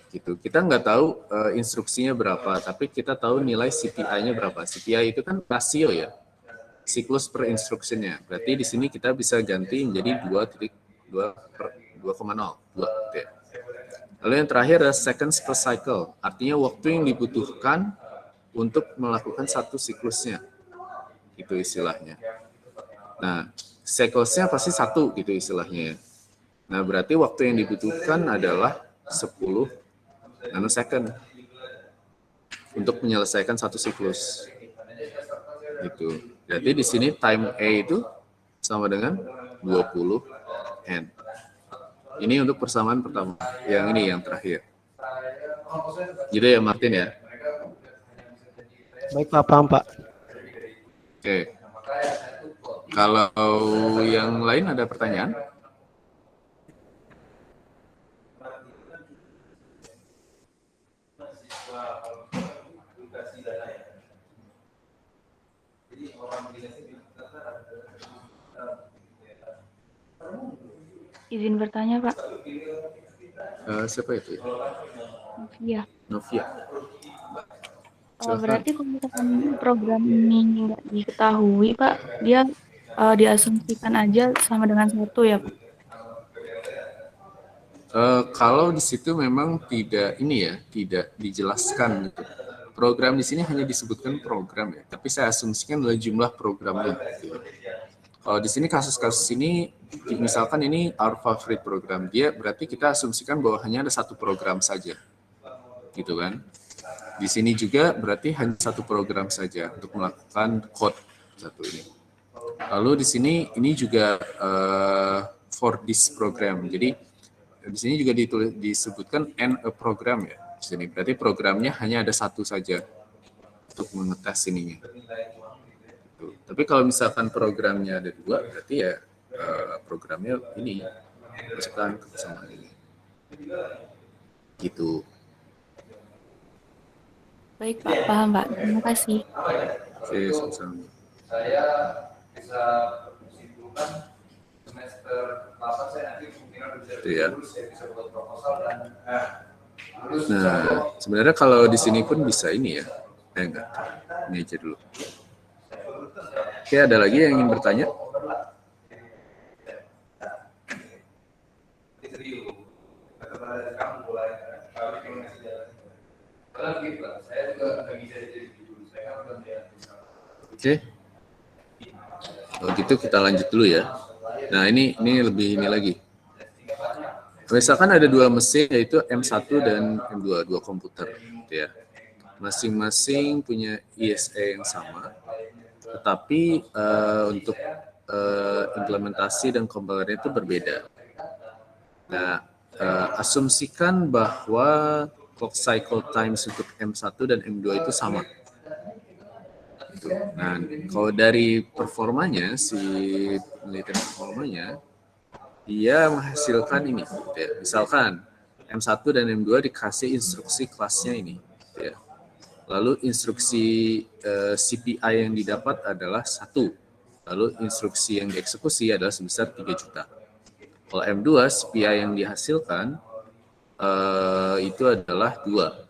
Gitu. Kita nggak tahu instruksinya berapa, tapi kita tahu nilai CPI-nya berapa. CPI itu kan rasio ya, siklus per instruction-nya. Berarti di sini kita bisa ganti menjadi 2,0, 2,0. Gitu ya. Lalu yang terakhir adalah seconds per cycle, artinya waktu yang dibutuhkan untuk melakukan satu siklusnya. Itu istilahnya. Nah, cycles-nya pasti satu gitu istilahnya ya. Nah, berarti waktu yang dibutuhkan adalah 10 nanosecond untuk menyelesaikan satu siklus. Gitu. Jadi di sini time A itu sama dengan 20 N. Ini untuk persamaan pertama. Yang ini yang terakhir. Gitu ya Martin ya. Baik Pak, paham Pak. Oke. Kalau yang lain ada pertanyaan? Izin bertanya, Pak. Siapa itu? Iya. Novia. Berarti kalau misalkan program ini nggak diketahui, Pak, dia diasumsikan aja sama dengan satu ya, Pak? Kalau di situ memang tidak ini ya, tidak dijelaskan gitu. Program di sini hanya disebutkan program ya, tapi saya asumsikan adalah jumlah programnya. Gitu. Kalau di sini kasus-kasus ini, misalkan ini our favorite program, dia berarti kita asumsikan bahwa hanya ada satu program saja, gitu kan? Di sini juga berarti hanya satu program saja untuk melakukan code satu ini. Lalu di sini ini juga for this program, jadi di sini juga disebutkan and a program ya. Di sini berarti programnya hanya ada satu saja untuk mengetes ininya. Tapi kalau misalkan programnya ada dua, berarti ya programnya ini masukkan ke persamaan ini. Gitu. Baik Pak, paham Pak. Terima kasih. Oke, sama-sama. Saya bisa simpulkan semester 8 saya nanti kemungkinan bisa lulus, saya bisa buat proposal dan nah, sebenarnya kalau di sini pun bisa ini ya. Enggak. Ini aja dulu. Oke, ada lagi yang ingin bertanya? Oke. Kalau gitu kita lanjut dulu ya. Nah, ini lebih ini lagi. Misalkan ada dua mesin yaitu M1 dan M2, dua komputer gitu ya. Masing-masing punya ISA yang sama. Tetapi untuk implementasi dan kompilernya itu berbeda. Nah, asumsikan bahwa clock cycle times untuk M1 dan M2 itu sama. Gitu. Nah, kalau dari performanya, si penelitian performanya, dia menghasilkan ini. Gitu ya. Misalkan M1 dan M2 dikasih instruksi kelasnya ini. Gitu ya. Lalu instruksi CPI yang didapat adalah 1. Lalu instruksi yang dieksekusi adalah sebesar 3 juta. Kalau M2 CPI yang dihasilkan itu adalah 2.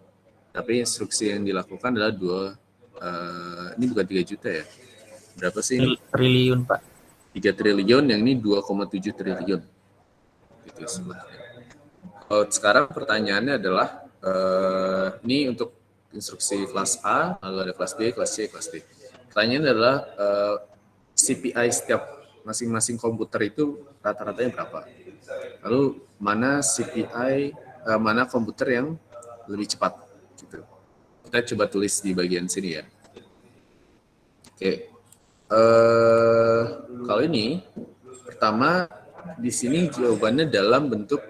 Tapi instruksi yang dilakukan adalah 2, ini bukan 3 juta ya. Berapa sih ini? Triliun, Pak. 3 triliun, yang ini 2,7 triliun. Gitu sebetulnya. Sekarang pertanyaannya adalah, ini untuk instruksi kelas A, lalu ada kelas B, kelas C, kelas D. Pertanyaannya adalah, CPI setiap masing-masing komputer itu rata-ratanya berapa? Lalu mana CPI, mana komputer yang lebih cepat? Gitu. Kita coba tulis di bagian sini ya. Oke. Kalau ini pertama di sini jawabannya dalam bentuk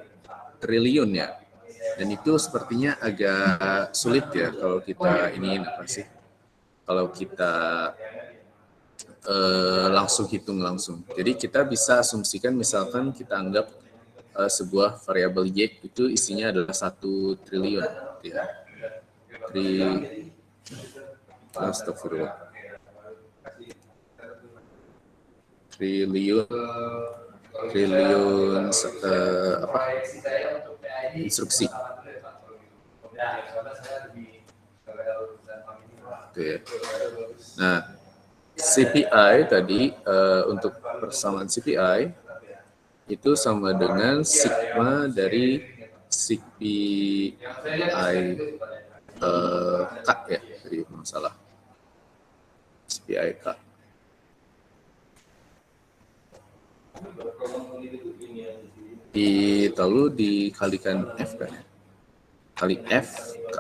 triliun ya, dan itu sepertinya agak sulit ya kalau kita ini apa sih? Kalau kita langsung hitung langsung. Jadi kita bisa asumsikan misalkan kita anggap sebuah variabel y itu isinya adalah 1 triliun. Ya. Astagfirullah. Triliun apa? Instruksi. Oke. Nah, CPI tadi untuk persamaan CPI itu sama dengan sigma dari CPI K ya, jadi masalah CPI K. Lalu dikalikan F kan? Kali F K.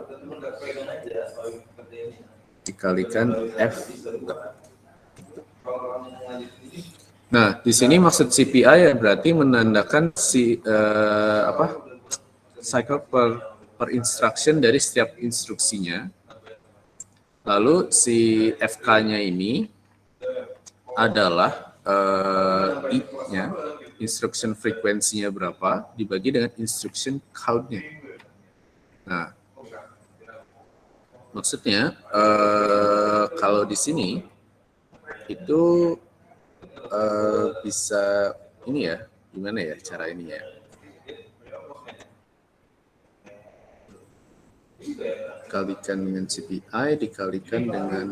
Dikalikan F K. Nah, di sini maksud CPI ya berarti menandakan cycle per instruction dari setiap instruksinya. Lalu si FK-nya ini adalah I-nya, instruction frekuensinya berapa dibagi dengan instruction count-nya. Nah, maksudnya kalau di sini itu bisa ini ya, gimana ya cara ini ya? Dikalikan dengan CPI, dikalikan dengan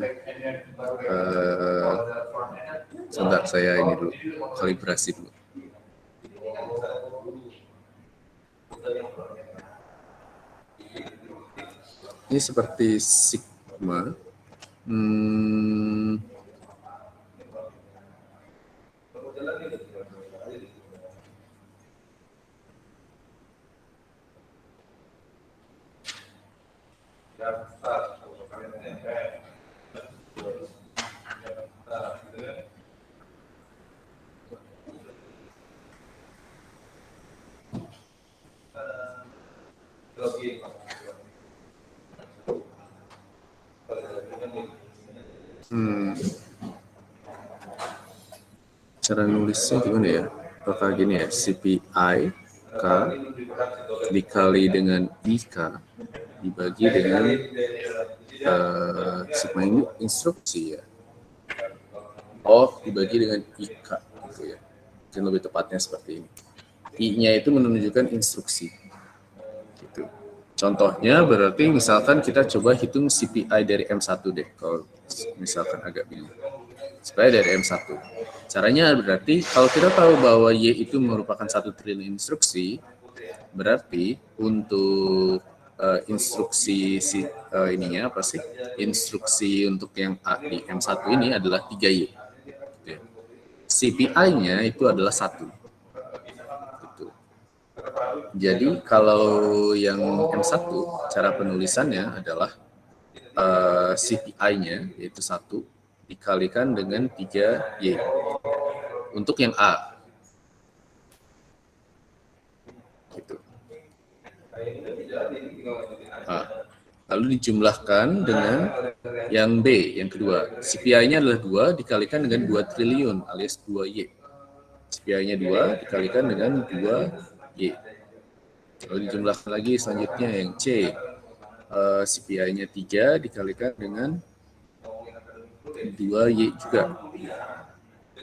sebentar saya ini dulu, kalibrasi dulu. Ini seperti sigma. Cara nulisnya gimana ya? Apakah gini ya, CPI K dikali dengan IK dibagi dengan sigma ini instruksi ya. Oh, dibagi dengan IK gitu ya. Mungkin lebih tepatnya seperti ini. I-nya itu menunjukkan instruksi. Gitu. Contohnya berarti misalkan kita coba hitung CPI dari M1 deh, kalau misalkan agak bingung. Supaya dari M1. Caranya berarti kalau kita tahu bahwa Y itu merupakan 1 triliun instruksi, berarti untuk instruksi ininya apa sih? Instruksi untuk yang A di M1 ini adalah 3Y. CPI-nya itu adalah 1. Gitu. Jadi kalau yang M1 cara penulisannya adalah CPI-nya yaitu 1 dikalikan dengan 3Y. Untuk yang A. Gitu. Lalu dijumlahkan dengan yang B, yang kedua. CPI-nya adalah 2 dikalikan dengan 2 triliun alias 2Y. CPI-nya 2 dikalikan dengan 2Y. Lalu dijumlahkan lagi selanjutnya yang C. CPI-nya 3 dikalikan dengan 2Y juga.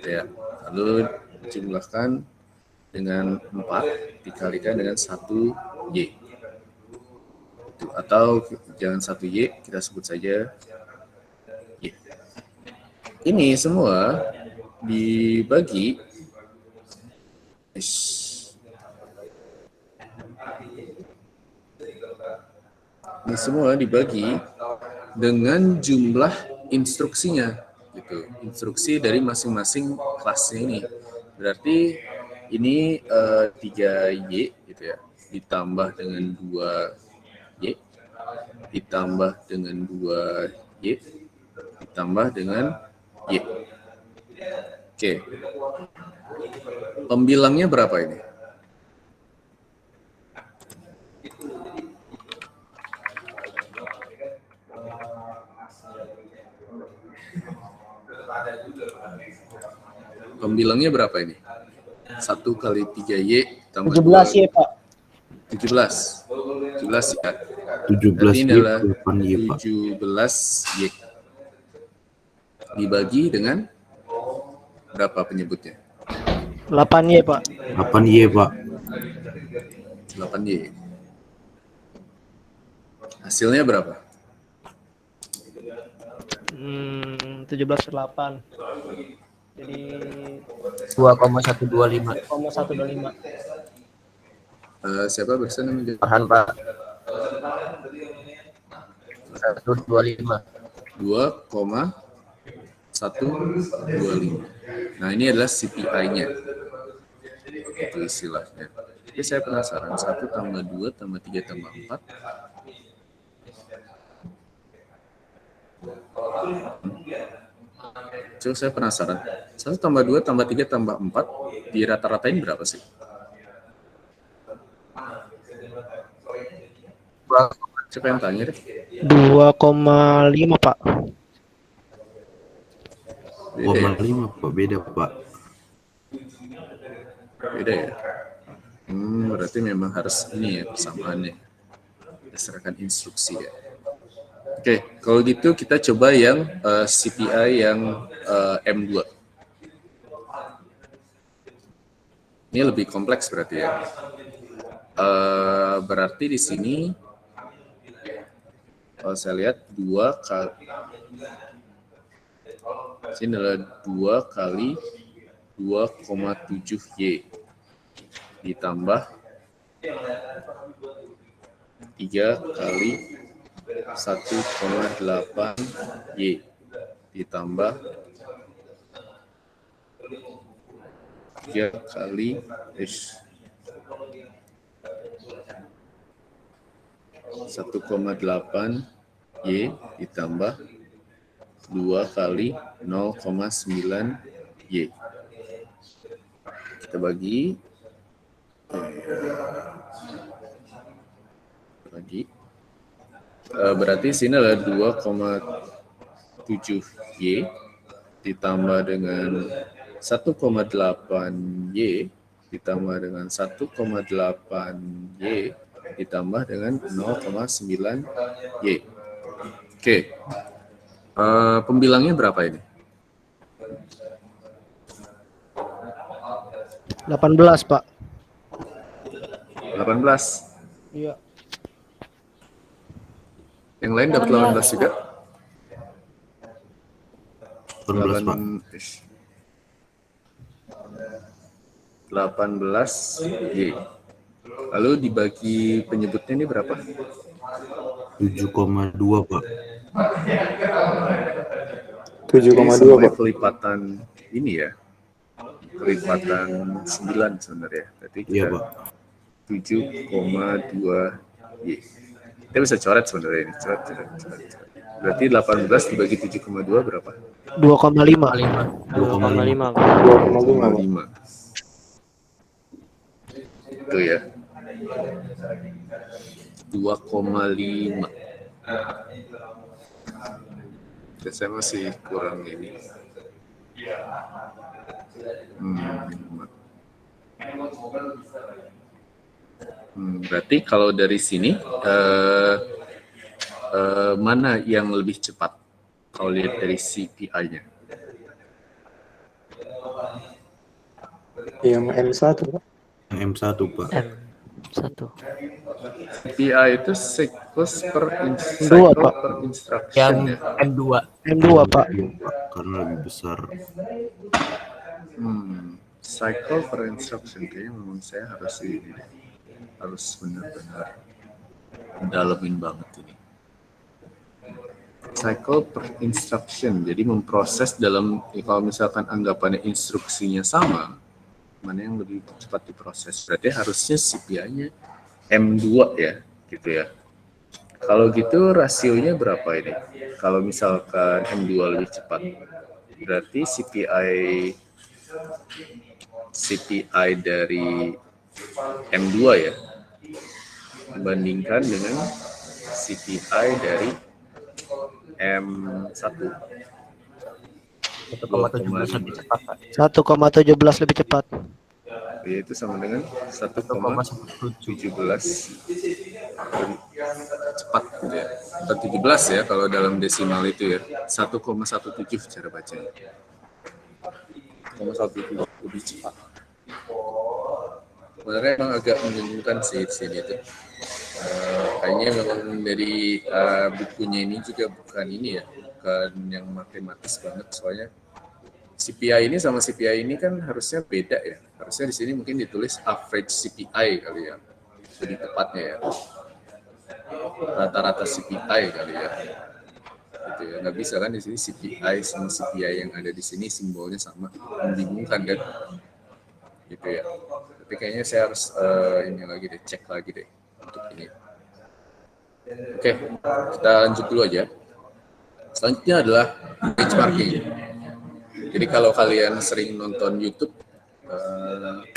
Ya. Lalu jumlahkan dengan 4 dikalikan dengan 1Y. Atau jangan 1Y, kita sebut saja Y. Ini semua dibagi dengan jumlah instruksinya gitu. Instruksi dari masing-masing kelasnya ini. Berarti ini 3Y gitu ya, ditambah dengan 2Y, ditambah dengan 2Y, ditambah dengan Y. Oke. Pembilangnya berapa ini? Pembilangnya berapa ini? 1 kali 3Y tambah 17 ya, Pak. 17. 17 ya. 17 ini Y, adalah 8Y, Pak. 17Y. Dibagi dengan berapa penyebutnya? 8Y, Pak. 8Y, Pak. 8Y. Hasilnya berapa? 17/8. Jadi 2,125. 0,125. Siapa bersen namanya? Farhan, Pak. 125. 2,125. Nah, ini adalah CPI-nya. Itu istilahnya. Jadi saya penasaran, 1 tambah 2 tambah 3 tambah 4. Coba saya penasaran. 1 tambah 2 tambah 3 tambah 4 di rata-ratain berapa sih? Siapa yang tanya deh? 2,5, Pak. Beda ya? 2,5, Pak. Beda, Pak. Beda ya? Berarti memang harus ini ya persamaannya. Berdasarkan instruksi ya. Oke, kalau gitu kita coba yang CPI yang M2. Ini lebih kompleks berarti ya. Berarti di sini kalau saya lihat 2 kali, sini adalah 2 kali 2,7Y ditambah 3 kali 1,8Y ditambah 3 kali 1,8Y ditambah 2 kali 0,9Y. Kita bagi. Berarti sini adalah 2,7Y ditambah dengan 1,8Y ditambah dengan 1,8Y ditambah dengan 0,9Y. Oke. Pembilangnya berapa ini? 18, Pak. 18. Iya. Yang lain dapat 18 juga? 18, Pak. 18Y. Lalu dibagi penyebutnya ini berapa? 7,2, Pak. 7,2 Pak. Kelipatan ini ya. Kelipatan 9 sebenarnya. Berarti kita Iya, Pak. 7,2Y. Kita bisa coret sebenarnya ini. Coret. Berarti 18 dibagi 7,2 berapa? 2,5. 2,5. 2,5. Itu ya. 2,5. Saya masih kurang ini. Berarti kalau dari sini mana yang lebih cepat kalau lihat dari CPI-nya? Yang M1, Pak. M1 Pak. M1. CPI itu siklus per Dua, cycle Pak. per instruction Yang ya. M2. M2 Pak. Iya, Pak. Karena lebih besar. Cycle per instruction kayaknya memang saya harus ini deh. Harus benar-benar dalemin banget ini. Cycle per instruction, jadi memproses dalam, kalau misalkan anggapannya instruksinya sama, mana yang lebih cepat diproses? Berarti harusnya CPI-nya M2 ya, gitu ya. Kalau gitu rasionya berapa ini? Kalau misalkan M2 lebih cepat, berarti CPI dari M2 ya, dibandingkan dengan CPI dari M1. 1,17 lebih cepat, Pak. 1,17 lebih cepat. Yaitu sama dengan 1,17 cepat gitu ya. Atau 17 ya kalau dalam desimal itu ya. 1,17 cara bacanya. 1,17 lebih cepat. Sebenarnya emang agak membingungkan sih di sini tuh. Kayaknya memang dari bukunya ini juga bukan ini ya, bukan yang matematis banget, soalnya CPI ini sama CPI ini kan harusnya beda ya. Harusnya di sini mungkin ditulis average CPI kali ya, lebih tepatnya ya. Rata-rata CPI kali ya. Gitu ya. Nggak bisa kan di sini CPI sama CPI yang ada di sini simbolnya sama, membingungkan kan? Gitu ya. Tapi kayaknya saya harus ini lagi deh, cek lagi deh untuk ini. Oke, kita lanjut dulu aja. Selanjutnya adalah benchmarking. Jadi kalau kalian sering nonton YouTube,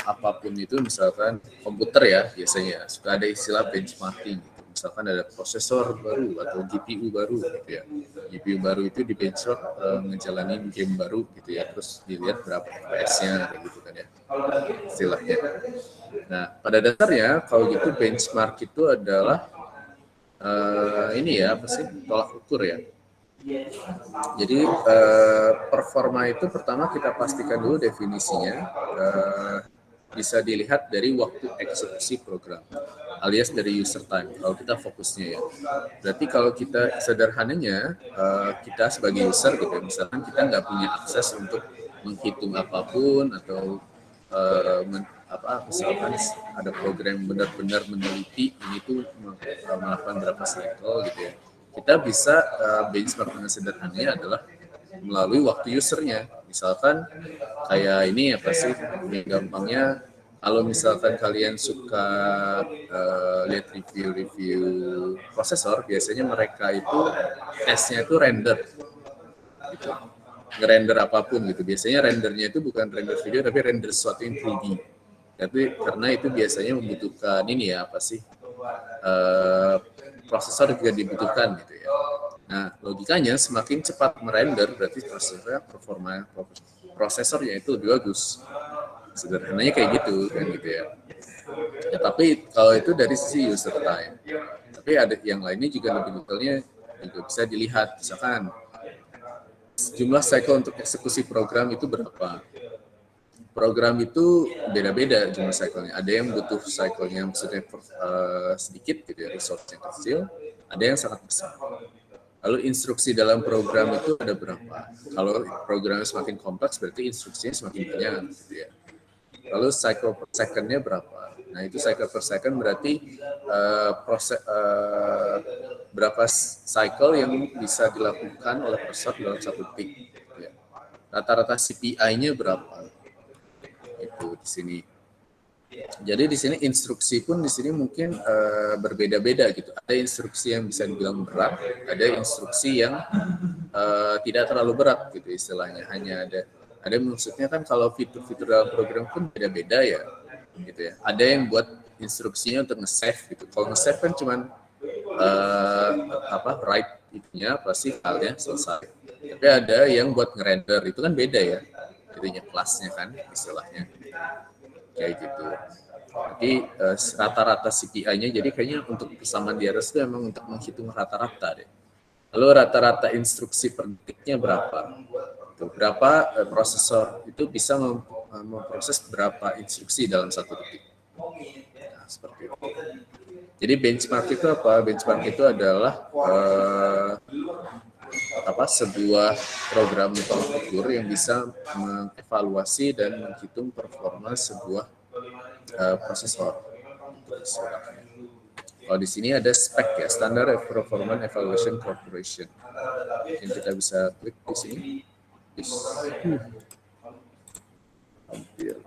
apapun itu, misalkan komputer ya, biasanya suka ada istilah benchmarking. Gitu. Misalkan ada prosesor baru atau GPU baru, gitu ya. GPU baru itu di benchmark ngejalanin game baru, gitu ya. Terus dilihat berapa FPS-nya, kayak gitu kan ya, istilahnya. Nah, pada dasarnya kalau gitu benchmark itu adalah ini ya, apa sih, tolak ukur ya. Jadi performa itu pertama kita pastikan dulu definisinya, bisa dilihat dari waktu eksekusi program alias dari user time kalau kita fokusnya ya. Berarti kalau kita sederhananya kita sebagai user gitu, misalkan kita nggak punya akses untuk menghitung apapun atau misalkan ada program benar-benar meneliti ini tuh melakukan berapa cycle gitu ya. Kita bisa benchmark dengan sederhananya adalah melalui waktu usernya. Misalkan kayak ini apa sih, gampangnya kalau misalkan kalian suka lihat review prosesor, biasanya mereka itu tesnya itu render gitu. Ngerender apapun gitu. Biasanya rendernya itu bukan render video tapi render sesuatu yang 3D. Tapi karena itu biasanya membutuhkan ini ya, apa sih, prosesor juga dibutuhkan gitu ya. Nah, logikanya semakin cepat merender berarti prosesornya itu lebih bagus. Sederhananya kayak gitu kan gitu ya. Ya tapi kalau itu dari sisi user time. Tapi ada yang lainnya juga lebih detailnya juga bisa dilihat. Misalkan jumlah cycle untuk eksekusi program itu berapa? Program itu beda-beda jumlah cycle-nya. Ada yang butuh cycle-nya maksudnya sedikit gitu ya, resource-nya kecil. Ada yang sangat besar. Lalu instruksi dalam program itu ada berapa? Kalau programnya semakin kompleks berarti instruksinya semakin banyak gitu ya. Lalu cycle per second-nya berapa? Nah itu cycle per second berarti berapa cycle yang bisa dilakukan oleh prosesor dalam satu detik. Gitu ya. Rata-rata CPI-nya berapa? Itu di sini. Jadi di sini instruksi pun di sini mungkin berbeda-beda gitu. Ada instruksi yang bisa dibilang berat, ada instruksi yang tidak terlalu berat gitu istilahnya. Hanya ada maksudnya kan kalau fitur-fitur dalam program pun beda-beda ya, gitu ya. Ada yang buat instruksinya untuk nge-save gitu. Kalau nge-save kan cuman write itunya pasti filenya selesai. Tapi ada yang buat nge-render itu kan beda ya. Itunya kelasnya kan istilahnya kayak gitu. Jadi rata-rata CPI-nya jadi kayaknya untuk persamaan di atas itu memang untuk menghitung rata-rata deh. Lalu rata-rata instruksi per detiknya berapa? Berapa prosesor itu bisa memproses berapa instruksi dalam satu detik. Jadi benchmark itu apa? Benchmark itu adalah sebuah program komputer yang bisa mengevaluasi dan menghitung performa sebuah prosesor. Kalau di sini ada spek ya, Standard Performance Evaluation Corporation. Mungkin kita bisa klik di sini. Hampir.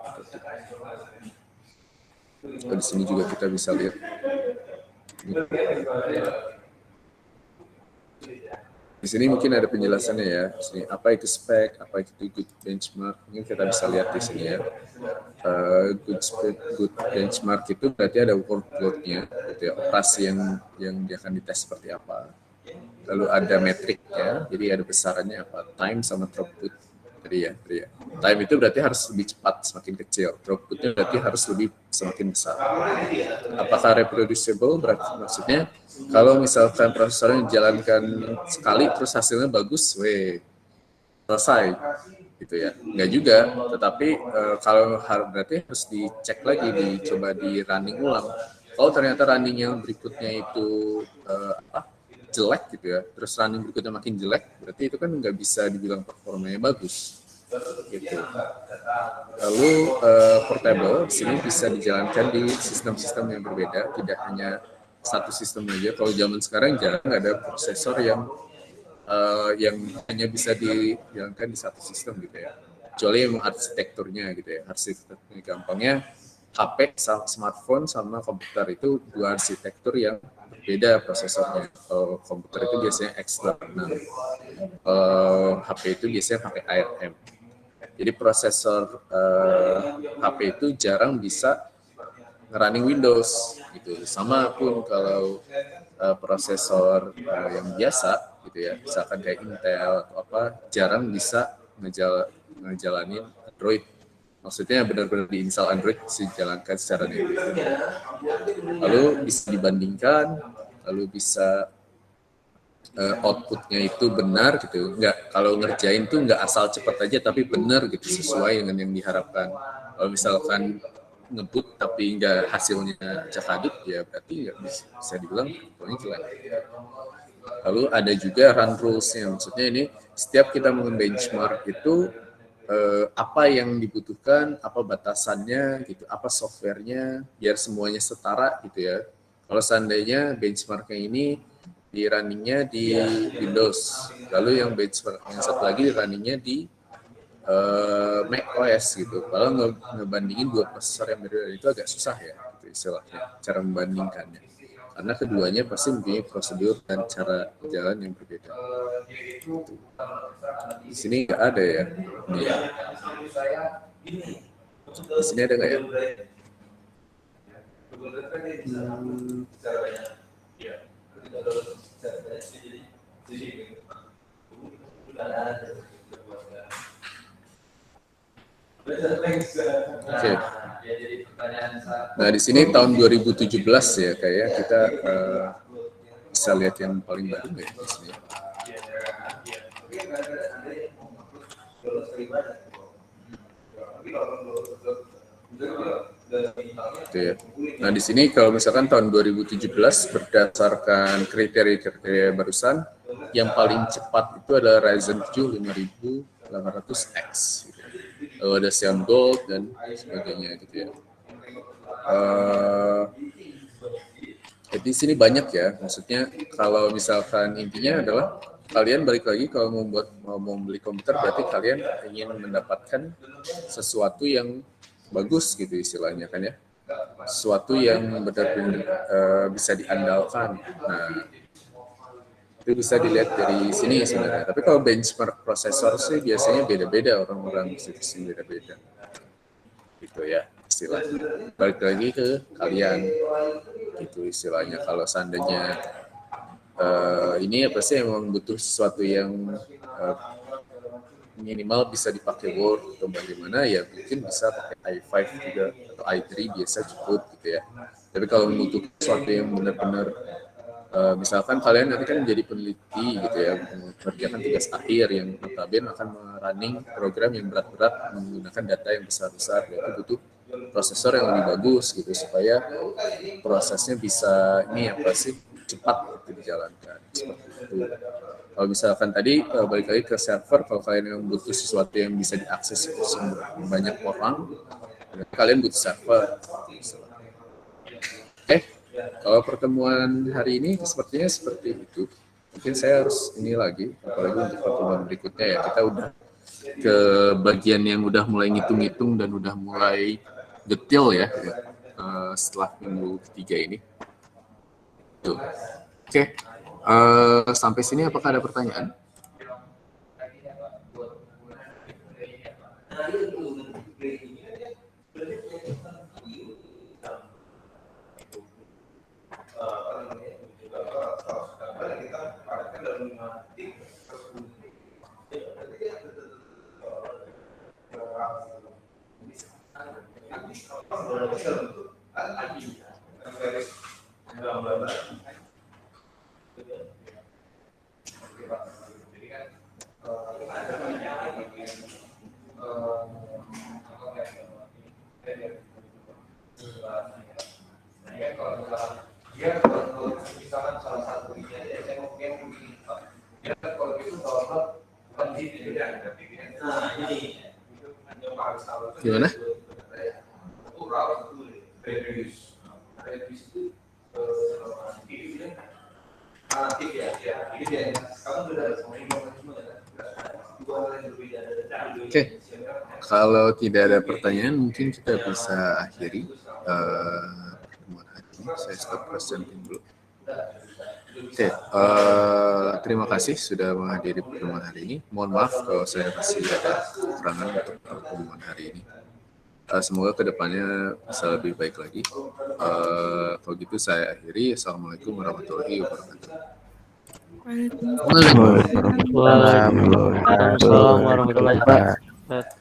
Di sini juga kita bisa lihat. Di sini mungkin ada penjelasannya ya. Di sini apa itu spek, apa itu good benchmark. Mungkin kita bisa lihat di sini ya. Good benchmark itu berarti ada workload-nya, gitu ya, operasi yang dia akan dites seperti apa. Lalu ada metriknya, jadi ada besarannya apa, time sama throughput. Jadi ya. Time itu berarti harus lebih cepat, semakin kecil. Throughputnya berarti harus lebih semakin besar. Apakah reproducible? Berarti maksudnya kalau misalkan prosesornya dijalankan sekali terus hasilnya bagus, selesai, gitu ya. Enggak juga, tetapi kalau berarti harus dicek lagi, dicoba di running ulang. Kalau ternyata running yang berikutnya itu jelek gitu ya, terus running berikutnya makin jelek, berarti itu kan nggak bisa dibilang performanya bagus, gitu. Lalu portable, di sini bisa dijalankan di sistem-sistem yang berbeda, tidak hanya satu sistem aja. Kalau zaman sekarang jarang ada prosesor yang hanya bisa dijalankan di satu sistem gitu ya, kecuali yang arsitekturnya gitu ya. Arsitekturnya gampangnya HP, smartphone sama komputer itu dua arsitektur yang berbeda prosesornya. Kalau komputer itu biasanya eksternal, HP itu biasanya pakai ARM. Jadi prosesor HP itu jarang bisa nge-running Windows gitu. Sama pun kalau prosesor yang biasa gitu ya, misalkan kayak Intel atau apa, jarang bisa ngejalanin Android. Maksudnya benar-benar diinstal Android bisa dijalankan secara native. Lalu bisa dibandingkan, lalu bisa outputnya itu benar gitu. Nggak, kalau ngerjain tuh nggak asal cepat aja tapi benar gitu, sesuai dengan yang diharapkan. Kalau misalkan ngebut tapi nggak hasilnya cakadut, ya berarti nggak bisa dibilang performanya jelek. Lalu ada juga run rules-nya, maksudnya ini setiap kita benchmark itu apa yang dibutuhkan, apa batasannya gitu, apa softwarenya, biar semuanya setara gitu ya. Kalau seandainya benchmarknya ini di runningnya di Windows, lalu yang benchmark yang satu lagi di runningnya di Mac OS gitu. Kalau ngebandingin dua prosesor yang berbeda itu agak susah ya, gitu istilahnya, cara membandingkannya. Karena keduanya pasti mempunyai prosedur dan cara jalan yang berbeda. Di sini nggak ada ya. Di sini ada nggak ya? Oke. Nah di sini tahun 2017 ya kayak kita bisa lihat yang paling baru ya di sini. Oke. Nah di sini kalau misalkan tahun 2017 berdasarkan kriteria barusan, yang paling cepat itu adalah Ryzen 7 5800X. Lalu ada Xeon Gold dan sebagainya gitu ya. Di sini banyak ya, maksudnya kalau misalkan intinya adalah kalian balik lagi kalau mau beli komputer berarti kalian ingin mendapatkan sesuatu yang bagus gitu istilahnya kan ya, sesuatu yang benar-benar bisa diandalkan. Nah itu bisa dilihat dari sini sebenarnya. Tapi kalau benchmark prosesor sih biasanya beda-beda, orang-orang bisa beda-beda gitu ya istilahnya. Balik lagi ke kalian gitu istilahnya. Kalau seandainya ini ya pasti emang butuh sesuatu yang minimal bisa dipakai Word atau bagaimana, ya mungkin bisa pakai i5 juga atau i3 biasa cukup gitu ya. Tapi kalau membutuhkan sesuatu yang benar-benar misalkan kalian nanti kan menjadi peneliti gitu ya, mengerjakan tugas akhir yang notabene akan running program yang berat-berat menggunakan data yang besar-besar, itu butuh prosesor yang lebih bagus gitu supaya prosesnya bisa cepat gitu dijalankan seperti itu. Kalau misalkan tadi balik lagi ke server, kalau kalian yang butuh sesuatu yang bisa diakses banyak orang, kalian butuh server. Kalau pertemuan hari ini sepertinya seperti itu. Mungkin saya harus ini lagi, apalagi untuk pertemuan berikutnya ya, kita udah ke bagian yang udah mulai ngitung-ngitung dan udah mulai detail ya, setelah minggu ketiga ini. Tuh. Oke. Sampai sini apakah ada pertanyaan? Gimana? Oke, kalau tidak ada pertanyaan mungkin kita bisa akhiri pertemuan hari ini. Saya stop presenting dulu. Oke, terima kasih sudah menghadiri pertemuan hari ini. Mohon maaf kalau saya masih ada kekurangan untuk pertemuan hari ini. Semoga kedepannya bisa lebih baik lagi. Kalau gitu saya akhiri. Assalamualaikum warahmatullahi wabarakatuh. Waalaikumsalam warahmatullahi wabarakatuh.